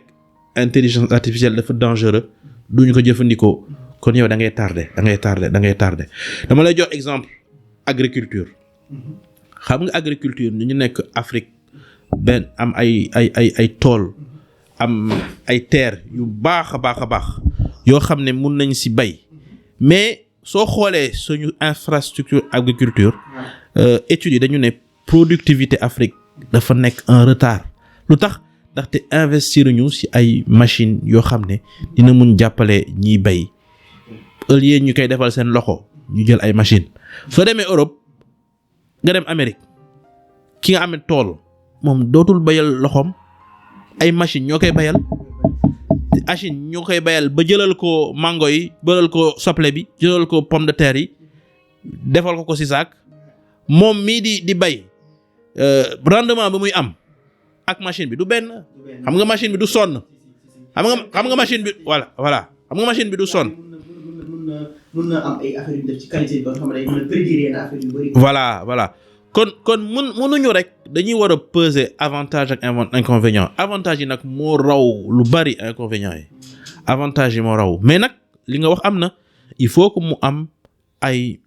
intelligence artificielle dafa dangereux duñu ko jëfandikoo kon yow da ngay tardé dama lay jox exemple agriculture. xam nga agriculture ñu nekk Afrique benn am ay tool am ay terre yu baax a baax yoo xam ne mun nañ ci bay mais soo xoolee suñu infrastructure agriculture études yi dañu ne productivité Afrique dafa nekk en retard lu tax ndaxte investir ñu ci ay machines yoo xam ne dina mun jàppale ñiy bay au lieu ñu koy defal seen loxo ñu jël ay machines soo demee Europe nga dem Amérique ki nga amee tool moom dootul bayal loxoom ay machines ñoo koy bayal ba jëlal ko mango yi jëlal ko soble bi jëlal ko pomme de terre yi defal ko ci saak moom mii di bay rendement ba muy am ak machine bi du benn xam nga machine bi du sonn xam nga machine bi voilà xam nga machine bi du sonn. mun na am ay affaires yu def ci qualité ba nga xam ne mën a prédire yenn affaires yu bari. voilà kon mënuñu rek dañuy war a peser avantage ak inconvénient avantage yi nag moo raw lu bari inconvénients yi avantage yi moo raw mais nag li nga wax am na il faut que mu am ay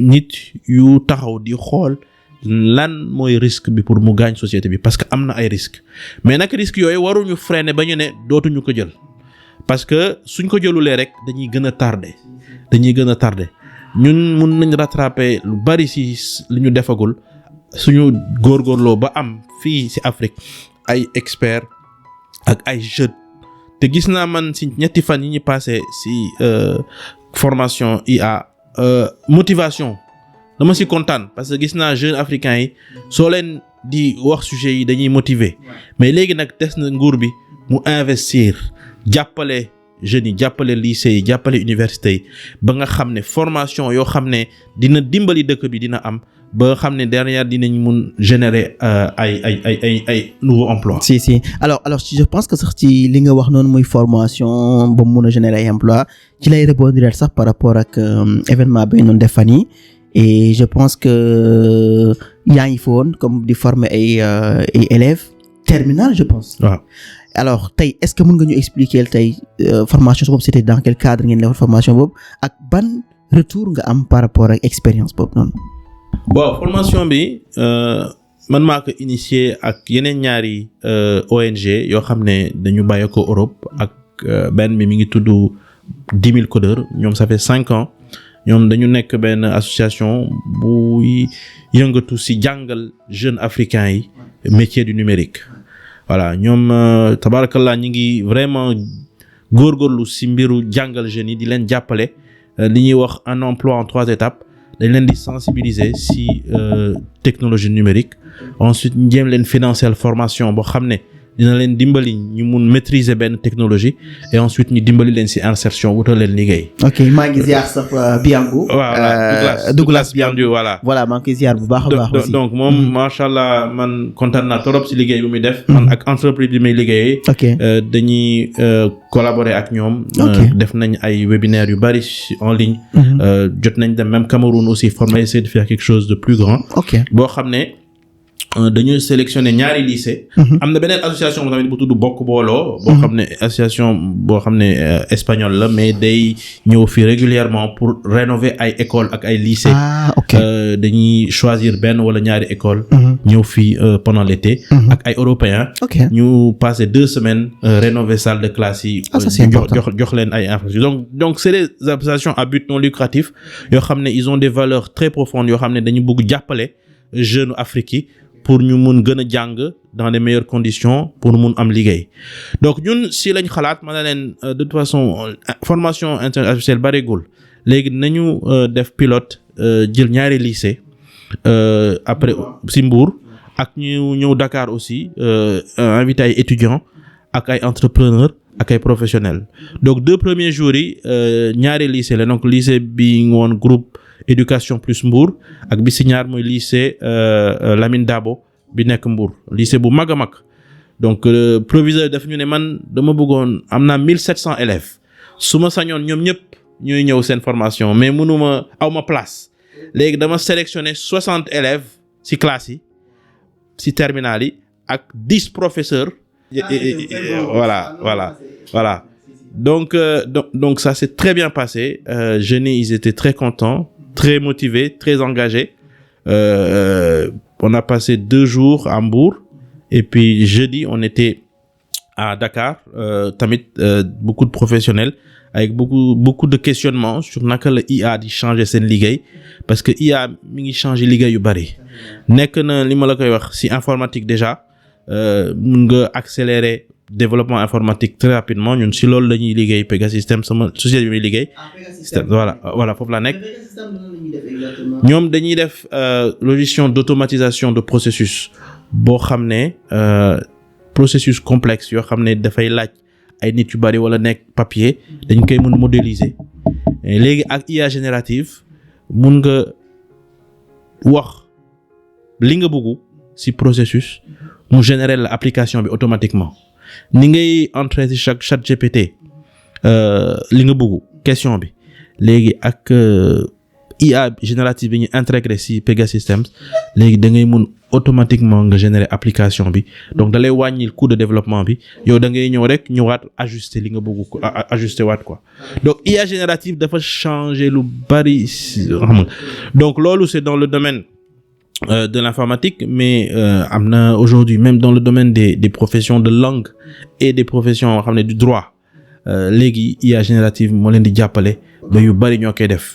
nit yu taxaw di xool lan mooy risque bi pour mu gaañ société bi parce que am na ay risques mais nag risques yooyu waruñu freiner ba ñu ne dootuñu ko jël parce que suñ ko jëlulee rek dañuy gën a tardé ñun mun nañ rattraper lu bari ci li ñu defagul suñu góorgóorloo ba am fii ci Afrique ay experts ak ay jeunes te gis naa man ci ñetti fan yi ñu passé ci formation IA motivation dama ci kontaan parce que gis naa jeunes africains yi soo leen di wax sujet yi dañuy motiver mais léegi nag des na nguur bi mu investir jàppale jeunes yi jàppale lycée yi jàppale université yi ba nga xam ne formation yoo xam ne dina dimbali dëkk bi dina am ba nga xam ne derrière dinañ mun générer ay nouveaux emplois. si alors je pense que sax ci li nga wax noonu muy formation ba mun a générer ay emplois ci lay rebondir sax par rapport ak événement bi ñu doon def fan yi et je pense que yaa ngi foon comme di former ay élèves terminale je pense. waaw. alors tey est-ce que mën nga ñu expliquer tey formation boobu c'était dans quel cadre ngeen defar formation boobu ak ban retour nga am par rapport ak expérience boobu noonu. bon formation bi man maa ko initié ak yeneen ñaari ONG yoo xam ne dañu bàyyi ko Europe ak benn bi mi ngi tudd 10 000 codeurs ñoom ça fait 5 ans ñoom dañu nekk benn association bu yëngatu ci jàngal jeunes africains yi métier du numérique. voilà ñoom tabarakallah ñi ngi vraiment góorgóorlu ci mbiru jàngal jeunes yi di leen jàppale li ñuy wax un emploi en 3 étapes dañ leen di sensibiliser ci technologie numérique ensuite ñu jéem leen financer formation boo xam ne dina leen dimbali ñu mun maîtriser benn technologie et ensuite ñu dimbali leen ci insertion wutal leen liggéey. ok maa ngi ziar sax Biangu. Douglas Biandu voilà maa ngi koy ziar bu baax a baax. aussi donc moom macha allah man kontaan naa trop ci liggéey bi muy def. man ak entreprise bi muy liggéeyee. ok dañuy collaborer ak ñoom. def nañ ay webinaires yu bari en ligne. jot nañ dem même Cameroun aussi former essayer de faire quelque chose de plus grand. ok boo xam ne. dañu sélectionné ñaari lycée am na beneen association tamit bu tudd Bokk Booloo boo xam ne association boo xam ne espagnol la mais day ñëw fii régulièrement pour rénover ay école ak ay lycée dañuy choisir benn wala ñaari école ñëw fii pendant l'été ak ay européens ñu passer 2 semaines rénover salle de classe yi jox leen ay infrastructures donc c'est des associations à but non lucratif yoo xam ne ils ont des valeurs très profondes yoo xam ne dañu bëgg jàppale jeunes Afrique yi pour ñu mun gën a jàng dans les meilleures conditions pour mun am liggéey donc ñun si lañ xalaat ma ne leen de toute façon formation intelligence artificielle bareegul léegi nañu def pilote jël ñaari lycée après si Mbour ak ñu ñëw Dakar aussi invité ay étudiants ak ay entrepreneurs ak ay professionnels donc 2 premiers jours yi ñaari lycée la donc lycée bi ngi woon groupe éducation plus Mbour ak bi si ñaar mooy lycée Lamine Dabo bi nekk Mbour lycée bu mag a mag donc proviseur daf ñu ne man dama bëggoon am naa 1700 élèves su ma sañoon ñoom ñëpp ñooy ñëw seen formation mais mënuma awma place léegi dama sélectionner 60 élèves ci classe yi ci terminale yi ak 10 professeurs voilà donc ça s'est très bien passé jeunes ils étaient très contents très motivés, très engagés. On a passé 2 jours à Mbour et puis jeudi on était à Dakar tamit beaucoup de professionnels avec beaucoup de questionnements sur naka la IA di changer seen liggéey parce que IA mi ngi changer liggéey yu bari nekk na li ma la koy wax ci informatique déjà mun nga accélérer développement informatique très rapidement ñun ci loolu la ñuy liggéey Pegasystem sama société bi muy liggéey voilà foofu la nekk ñoom dañuy def logiciel d'automatisation de processus boo xam ne processus complexe yoo xam ne dafay laaj ay nit yu bari wala nekk papier dañ koy mën modéliser léegi ak IA générative mun nga wax li nga bëgg ci processus mu générer l'application bi automatiquement ni ngay entrer ci chaque chat GPT li nga bëgg question bi léegi ak IA générative bi ñu intégré ci Pegasystems léegi da ngay mun automatiquement nga générer application bi donc da lay wàññil coût de développement bi yow da ngay ñëw rek ñëwaat ajuster li nga bëgg ko ajuster waat quoi donc IA générative dafa changer lu bari xam nga donc loolu c'est dans le domaine de l'informatique mais am na aujourd'hui même dans le domaine des professions de langue et des professions xam ne du droit léegi IA générative moo leen di jàppale ba yu bari ñoo koy def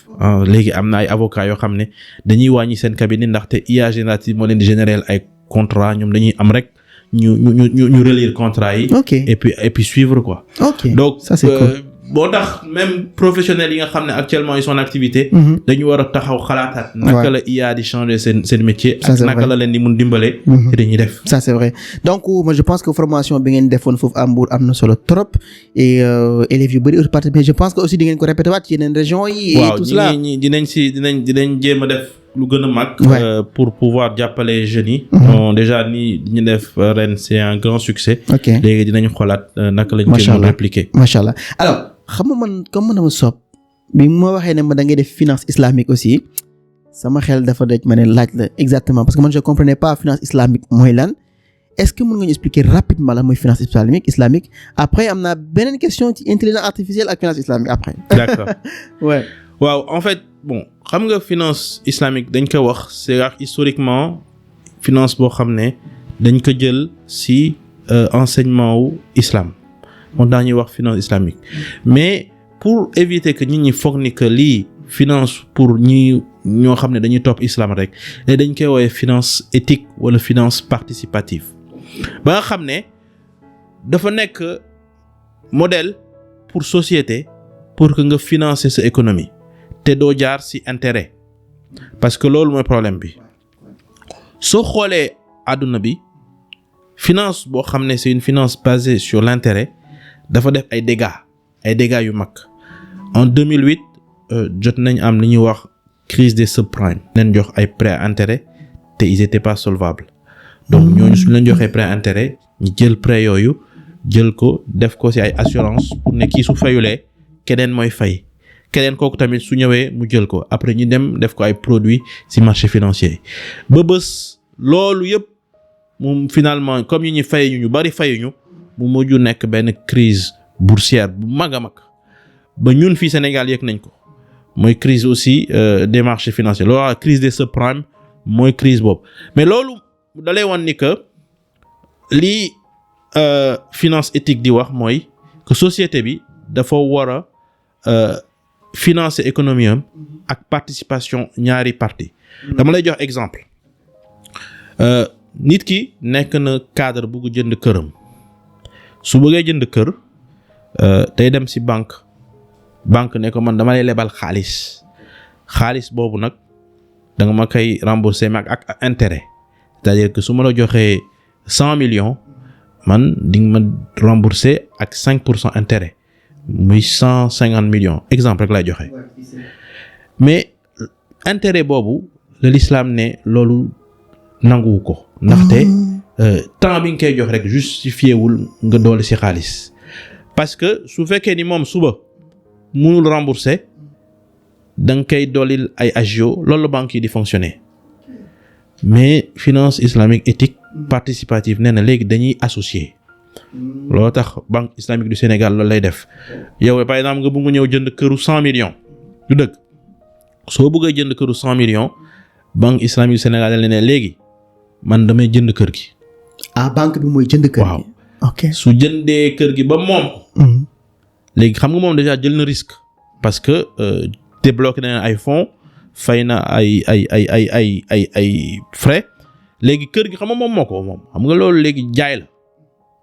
léegi am na ay avocats yoo xam ne dañuy wàññi seen cabinet ndaxte IA générative moo leen di générer ay contrat ñoom dañuy am rek ñu relire contrat yi. Okay. et puis suivre quoi. Okay. Donc ça c'est cool. boo tax même professionnels yi nga xam ne actuellement ils sont en activité. dañu war a taxaw xalaataat. naka la IA di changer seen métier. ak naka la leen di mun dimbale. te dañuy def. ça c'est vrai donc moi je pense que formation bi ngeen defoon foofu à Mbour am na solo trop et élèves yu bëri mais je pense que aussi di ngeen ko répété waat ci yeneen régions yi. et tout cela waaw dinañ jéem a def lu gën a mag. pour pouvoir jàppale jeunes yi. déjà ni ñu def ren c'est un grand succès. ok léegi dinañ xoolaat naka lañ koy mën répliquer. macha allah alors. xam nga man comme man ma soob bi ma waxee ne ma da ngay def finance islamique aussi sama xel dafa daj ma ne laaj la exactement parce que man je comprenais pas finance islamique mooy lan est-ce que mën nga ñu expliquer rapidement la mooy finance islamique après am naa beneen question ci intelligence artificielle ak finance islamique après. D'accord. ouais. waaw en fait bon xam nga finance islamique dañ ko wax c'est historiquement finance boo xam ne dañ ko jël ci enseignement wu islam. moo tax ñuy wax finance islamique mais pour éviter que nit ñi foog ni que lii finance pour ñoo xam ne dañuy topp islam rek léegi dañ koy woowee finance éthique wala finance participative ba nga xam ne dafa nekk modèle pour société pour que nga financer sa économie te doo jaar ci intérêt parce que loolu mooy problème bi soo xoolee àdduna bi finance boo xam ne c'est une finance basée sur l'intérêt dafa def ay dégâts yu mag en 2008 jot nañ am li ñuy wax crise des subprimes leen jox ay prêts à intérêt te ils étaient pas solvables donc ñooñu suñ leen joxee prêts à intérêt ñu jël prêts yooyu jël ko def ko ci ay assurance pour ne kii su fayulee keneen mooy fay keneen kooku tamit su ñëwee mu jël ko après ñu dem def ko ay produits ci marché financier ba bés loolu yëpp moom finalement comme ñu fay ñu bari fayuñu mu mujj nekk benn crise boursière bu mag a mag ba ñun fii Sénégal yëg nañ ko mooy crise aussi des marchés financiers loolu crise des subprimes mooy crise boobu mais loolu dalay wan ni que lii finance éthique di wax mooy que société bi dafa war a financer économie am ak participation ñaari partie dama lay jox exemple nit ki nekk na cadre bu jënd këram su bëggee jënd kër day dem ci banque ne ko man dama lay lebal xaalis boobu nag da nga ma koy rembourser ak intérêt c'est-à-dire que su ma la joxee 100 millions man di nga ma rembourser ak 5% intérêt muy 150 millions exemple rek lay joxe mais intérêt boobu la l'islam ne loolu nanguwu ko ndaxte temps bi nga koy jox rek justifié wul nga doole ci xaalis parce que su fekkee ni moom suba mënul rembourser da nga koy doolil ay agio loolu la banque yi di fonctionner mais finance islamique éthique participative nee na léegi dañuy associer loolu tax banque islamique du Sénégal loolu lay def yow par exemple nga bëgg ñëw jënd këru 100 millions du dëgg soo bëggee jënd këru 100 millions banque islamique du Sénégal dañ ne léegi man damay jënd kër gi. banque bi mooy jënd kër gi. waaw ok su jëndee kër gi ba moom. léegi xam nga moom déjà jël na risque parce que débloqué na ay fonds fay na ay frais léegi kër gi xam nga moom moo ko moom xam nga loolu léegi jaay la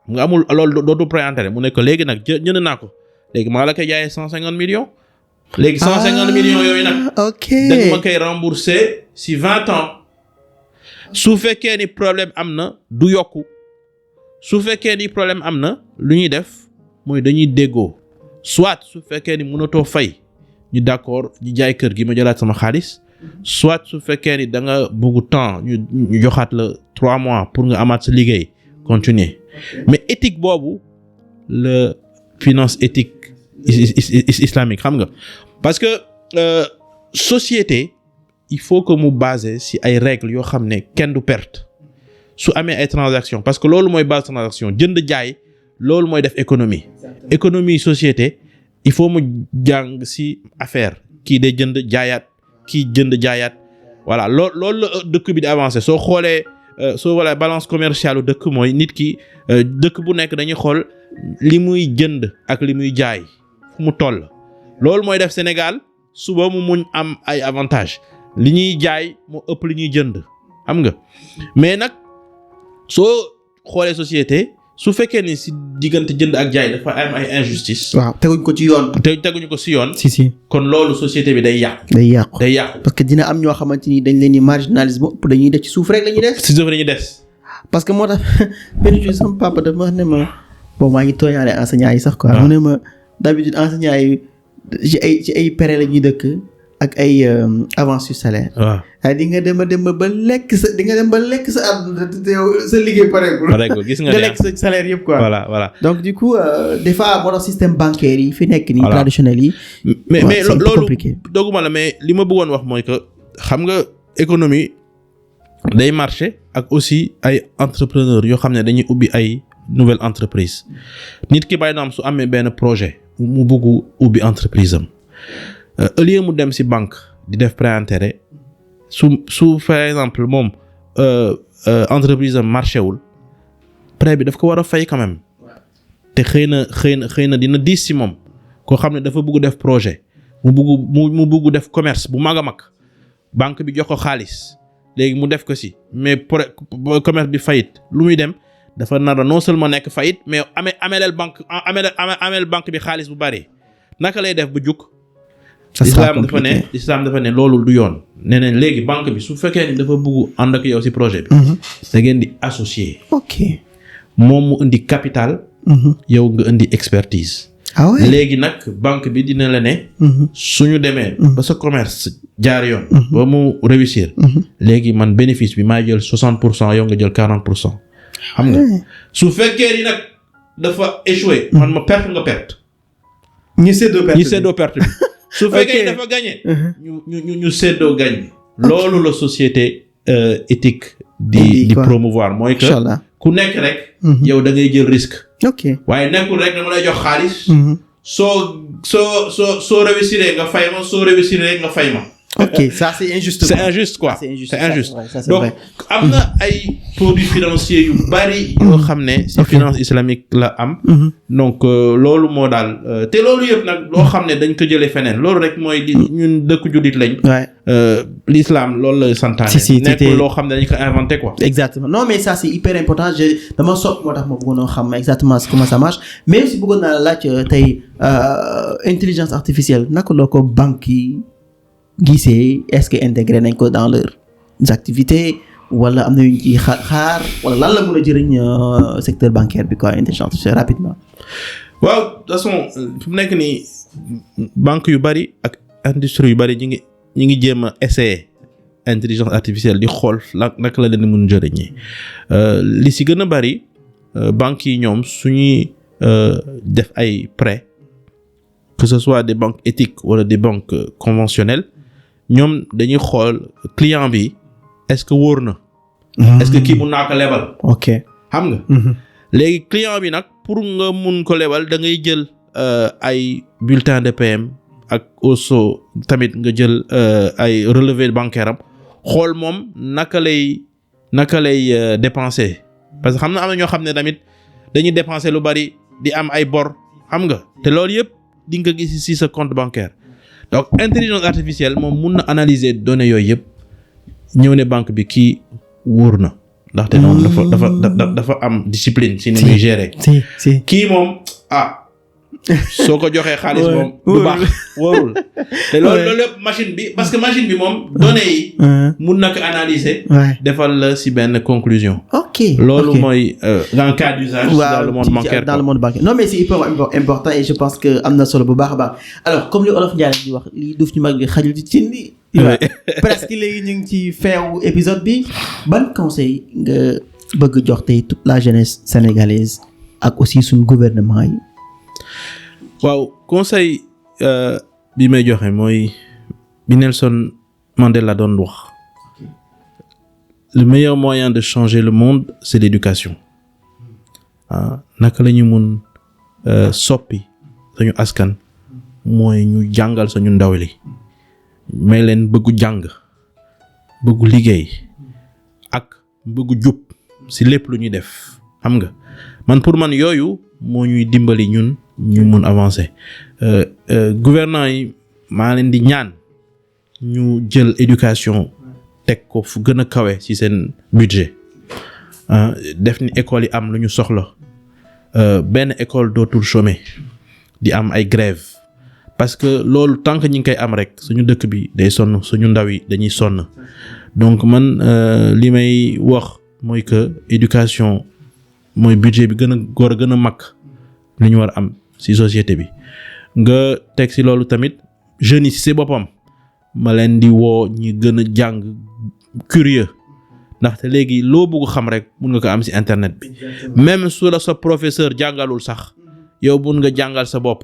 xam nga amul loolu dootu prêt intérêt mu nekk léegi nag jënd naa ko léegi maa la koy jaayee 150 millions. léegi 150 millions yooyu nag. ok da nga ma koy rembourser ci 20 ans. su fekkee ni problème am na du yokku su fekkee ni problème am na lu ñuy def mooy dañuy déggoo soit su fekkee ni mënatoo fay ñu d'accord ñu jaay kër gi ma jëlaat sama xaalis soit su fekkee ni da nga bëgg temps ñu joxaat la 3 mois pour nga amaat sa liggéey continuer mais éthique boobu la finance éthique islamique xam nga parce que société il faut que mu basé ci ay règles yoo xam ne kenn du perte su amee ay transactions parce que loolu mooy base transaction jënd jaay loolu mooy def économie société il faut mu jàng ci affaire kii day jënd jaayaat kii jënd jaayaat voilà loolu la dëkk bi di avancer soo xoolee soo wala balance commerciale dëkk mooy nit ki dëkk bu nekk dañuy xool li muy jënd ak li muy jaay fu mu toll loolu mooy def Sénégal suba mu muñ am ay avantages li ñuy jaay moo ëpp li ñuy jënd xam nga mais nag soo xoolee société su fekkee ni si diggante jënd ak jaay dafa am ay injustice. waaw teguñ ko ci yoon. teguñu ko si yoon. si kon loolu société bi day yàqu. parce que dina am ñoo xamante ni dañ leen di marginaliser ba ëpp dañuy def ci suuf rek la ñuy des. ci suuf la ñuy des. parce que moo tax benn jour sama papa dafa wax ne ma bon maa ngi tooñaale enseignants yi sax quoi. mu ne ma d'habitude enseignants yi ci ay péré la ñuy dëkk ak ay avance sur salaire. waaw di nga dem ba lekk sa àdduna te sa liggéey pareegul. gis nga lekk sa salaire yëpp quoi. voilà donc du coup des fois moo tax système bancaire yi fi nekk nii. traditionnel yi. mais loolu dogguma la mais li ma bëggoon wax mooy que xam nga économie day marché ak aussi ay entrepreneurs yoo xam ne dañuy ubbi ay nouvelle entreprise nit ki par exemple su amee benn projet mu bëgg ubbi entreprise am au lieu mu dem ci banque di def prêt intérêt su par exemple moom entreprise am marché wul prêt bi daf ko war a fay quand même te xëy na dina diis ci moom koo xam ne dafa bëgg def projet mu bëgg def commerce bu mag a mag banque bi jox ko xaalis léegi mu def ko ci mais commerce bi fayit lu muy dem dafa nar a non seulement nekk fayit mais ameel banque bi xaalis bu bari naka lay def bu jug. Islam dafa ne loolu du yoon nee nañ léegi banque bi su fekkee ni dafa bëgg ànd ak yow ci projet bi. da ngeen di associé. ok moom mu indi capital. yow nga indi expertise. ah ouais léegi nag banque bi dina la ne. suñu demee. ba sa commerce jaar yoon. ba mu réussir. léegi man bénéfice bi maa jël 60% yow nga jël 40%. xam nga su fekkee ni nag dafa échoué. man ma perte nga perte. ñi séddoo perte bi. su fekkee dafa gagné. ñu séddoo gañ bi. loolu la société éthique di promouvoir mooy que ku nekk rek. yow da ngay jël risque. ok waaye nekkul rek dama lay jox xaalis. soo réussir nga fay ma soo réussir nga fay ma. ok ça c'est injuste. c'est injuste quoi. c'est injuste donc am na ay produits financiers yu bari yoo xam ne ci finance islamique la am. donc loolu moo daal te loolu yëpp nag loo xam ne dañ ko jëlee feneen loolu rek mooy li ñun dëkk jullit lañ. l'islam loolu la santaane. nekkul loo xam ne dañ ko inventé quoi. exactement non mais ça c'est hyper important dama sopp moo tax ma bëggoon a xam exactement comment ça marche mais aussi bëggoon naa laaj tey intelligence artificielle naka loo ko banque yi gisee est-ce que intégré nañ ko dans leurs activités wala am na yu ñu ciy xaar wala lan la mën a jëriñ secteur bancaire bi quoi intelligence artificielle rapidement. waaw de toute façon fu mu nekk nii banque yu bari ak industrie yu bari ñi ngi jéem a essayer intelligence artificielle di xool naka la leen mën a jëriñee li ci gën a bari banques yi ñoom suñuy def ay prêts que ce soit des banques éthiques wala des banques conventionnelles. ñoom dañuy xool client bi est-ce que wóor na. est-ce que kii mun naa ko lebal. ok xam nga. léegi client bi nag pour nga mun ko lebal da ngay jël ay bulletin de PM ak aussi tamit nga jël ay relevé bancaire am xool moom naka lay dépenser parce que xam na am na ñoo xam ne tamit dañuy dépenser lu bari di am ay bor xam nga te loolu yëpp di nga gis ci sa compte bancaire. donc intelligence artificielle moom mun na analyser données yooyu yëpp ñëw ne banque bi kii wóor na ndaxte noonu dafa am discipline si ni muy gérer. kii moom soo ko joxee xaalis moom du baax wóorul te loolu lépp machine bi parce que machine bi moom données yi mun na ko analyser defal la si benn conclusion. ok loolu mooy en cas d'usage dans le monde bancaire dans le monde bancaire non mais c'est hyper important et je pense que am na solo bu baax a baax alors comme li olof Ndiaye di wax li duuf ñu mag bi xajul ci cin bi presque léegi ñu ngi ci fin épisode bi ban conseil nga bëgg jox tey toute la jeunesse sénégalaise ak aussi suñu gouvernement yi. waaw conseil bi may joxe mooy bi Nelson Mandela doon wax le meilleur moyen de changer le monde c'est l'éducation naka la ñu mun soppi suñu askan mooy ñu jàngal suñu ndaw li may leen bëggu jàng bëggu liggéey ak bëggu jub ci lépp lu ñuy def xam nga man pour man yooyu moo ñuy dimbali ñun ñu mun avancer gouvernants yi maa leen di ñaan ñu jël éducation teg ko fu gën a kawe ci seen budget def ni école yi am lu ñu soxla benn école dootul chômer di am ay grève parce que loolu tant que ñi ngi koy am rek suñu dëkk bi day sonn suñu ndaw yi dañuy sonn donc man li may wax mooy que éducation mooy budget bi gën a mag li ñu war a am ci société bi nga teg ci loolu tamit jeunes yi ci boppam ma leen di woo ñi gën a jàng curieux ndaxte léegi loo bëgg xam rek mun nga ko am ci internet bi même su la sa professeur jàngalul sax yow mun nga jàngal sa bopp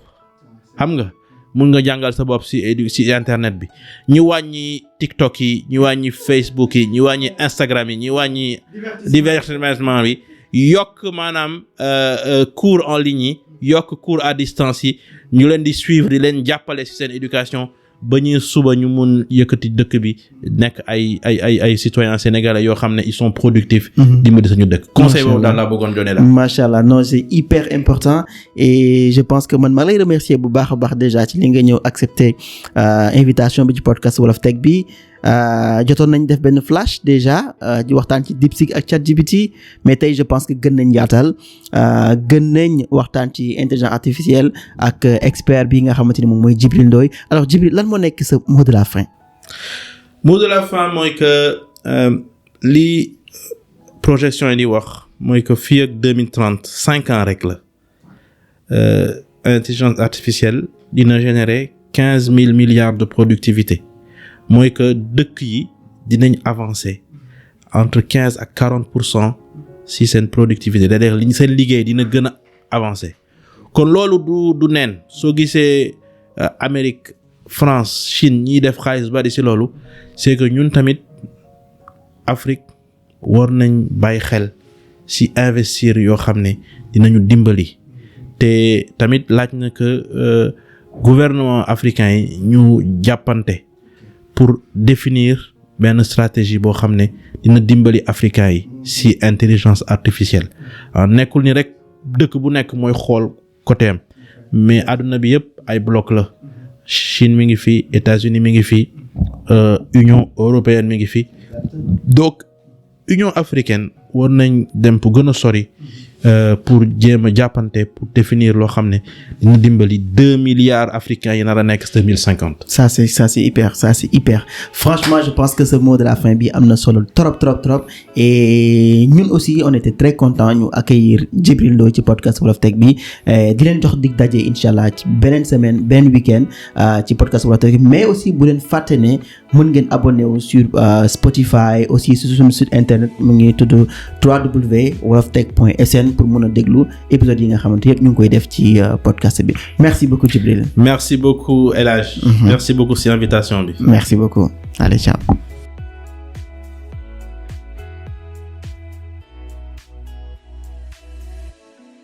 xam nga mun nga jàngal sa bopp ci internet bi ñi wàññi TikTok yi ñi wàññi Facebook yi ñi wàññi Instagram yi ñi wàññi divertissement bi yokk maanaam cours en ligne yi yokk cours à distance yi ñu leen di suivre di leen jàppale ci seen éducation ba ñu suba ñu mun yëkkati dëkk bi nekk ay citoyens sénégalais yoo xam ne ils sont productifs. dimbali suñu dëkk. conseil boobu daal laa bëggoon donner la. macha allah non c'est hyper important et je pense que man maa lay remercier bu baax a baax déjà ci li nga ñëw accepter invitation bi ci podcast Wolof Tech bi jotoon nañ def benn flash déjà di waxtaan ci DeepSeek ak ChatGPT mais tey je pense que gën nañ yaatal gën nañ waxtaan ci intelligence artificielle ak expert bi nga xamante ni moom mooy Djibril Ndoye alors Djibril lan moo nekk sa mot de la fin. mot de la fin mooy que li projection yi di wax mooy que fii ak 2030 5 ans rek la intelligence artificielle dina générer 15 000 milliards de productivité. mooy que dëkk yi dinañ avancer entre 15 ak 40% si seen productivité c'est-à-dire li seen liggéey dina gën a avancer kon loolu du neen soo gisee Amérique France Chine ñiy def xaalis bari ci loolu c'est que ñun tamit Afrique war nañ bàyyi xel ci investir yoo xam ne dinañu dimbali te tamit laaj na que gouvernement africain yi ñu jàppante pour définir benn stratégie boo xam ne dina dimbali africains yi ci intelligence artificielle nekkul ni rek dëkk bu nekk mooy xool côté am mais àdduna bi yëpp ay bloc la Chine mi ngi fi États-Unis mi ngi fi Union européenne mi ngi fi donc Union africaine war nañ dem pour gën a sori pour jéem a jàppante pour définir loo xam ne dina dimbali 2 milliards africains yi nar a nekk 2050. ça c'est hyper franchement je pense que ce mot de la fin bi am na solo trop et ñun aussi on était très contents ñu accueillir Djibril Ndoye ci podcast Wolof Tech bi di leen jox dig daje inchallah ci beneen semaine benn week-end ci podcast Wolof Tech mais aussi bu leen fàtte ne mën ngeen abonné wu sur Spotify aussi sur suñu site internet mu ngi tudd www.woloftech.sn pour mën a déglu épisode yi nga xamante yëpp ñu ngi koy def ci podcast bi merci beaucoup Djibril. merci beaucoup El Hadj. Merci beaucoup ci invitation bi. merci beaucoup allez ciao.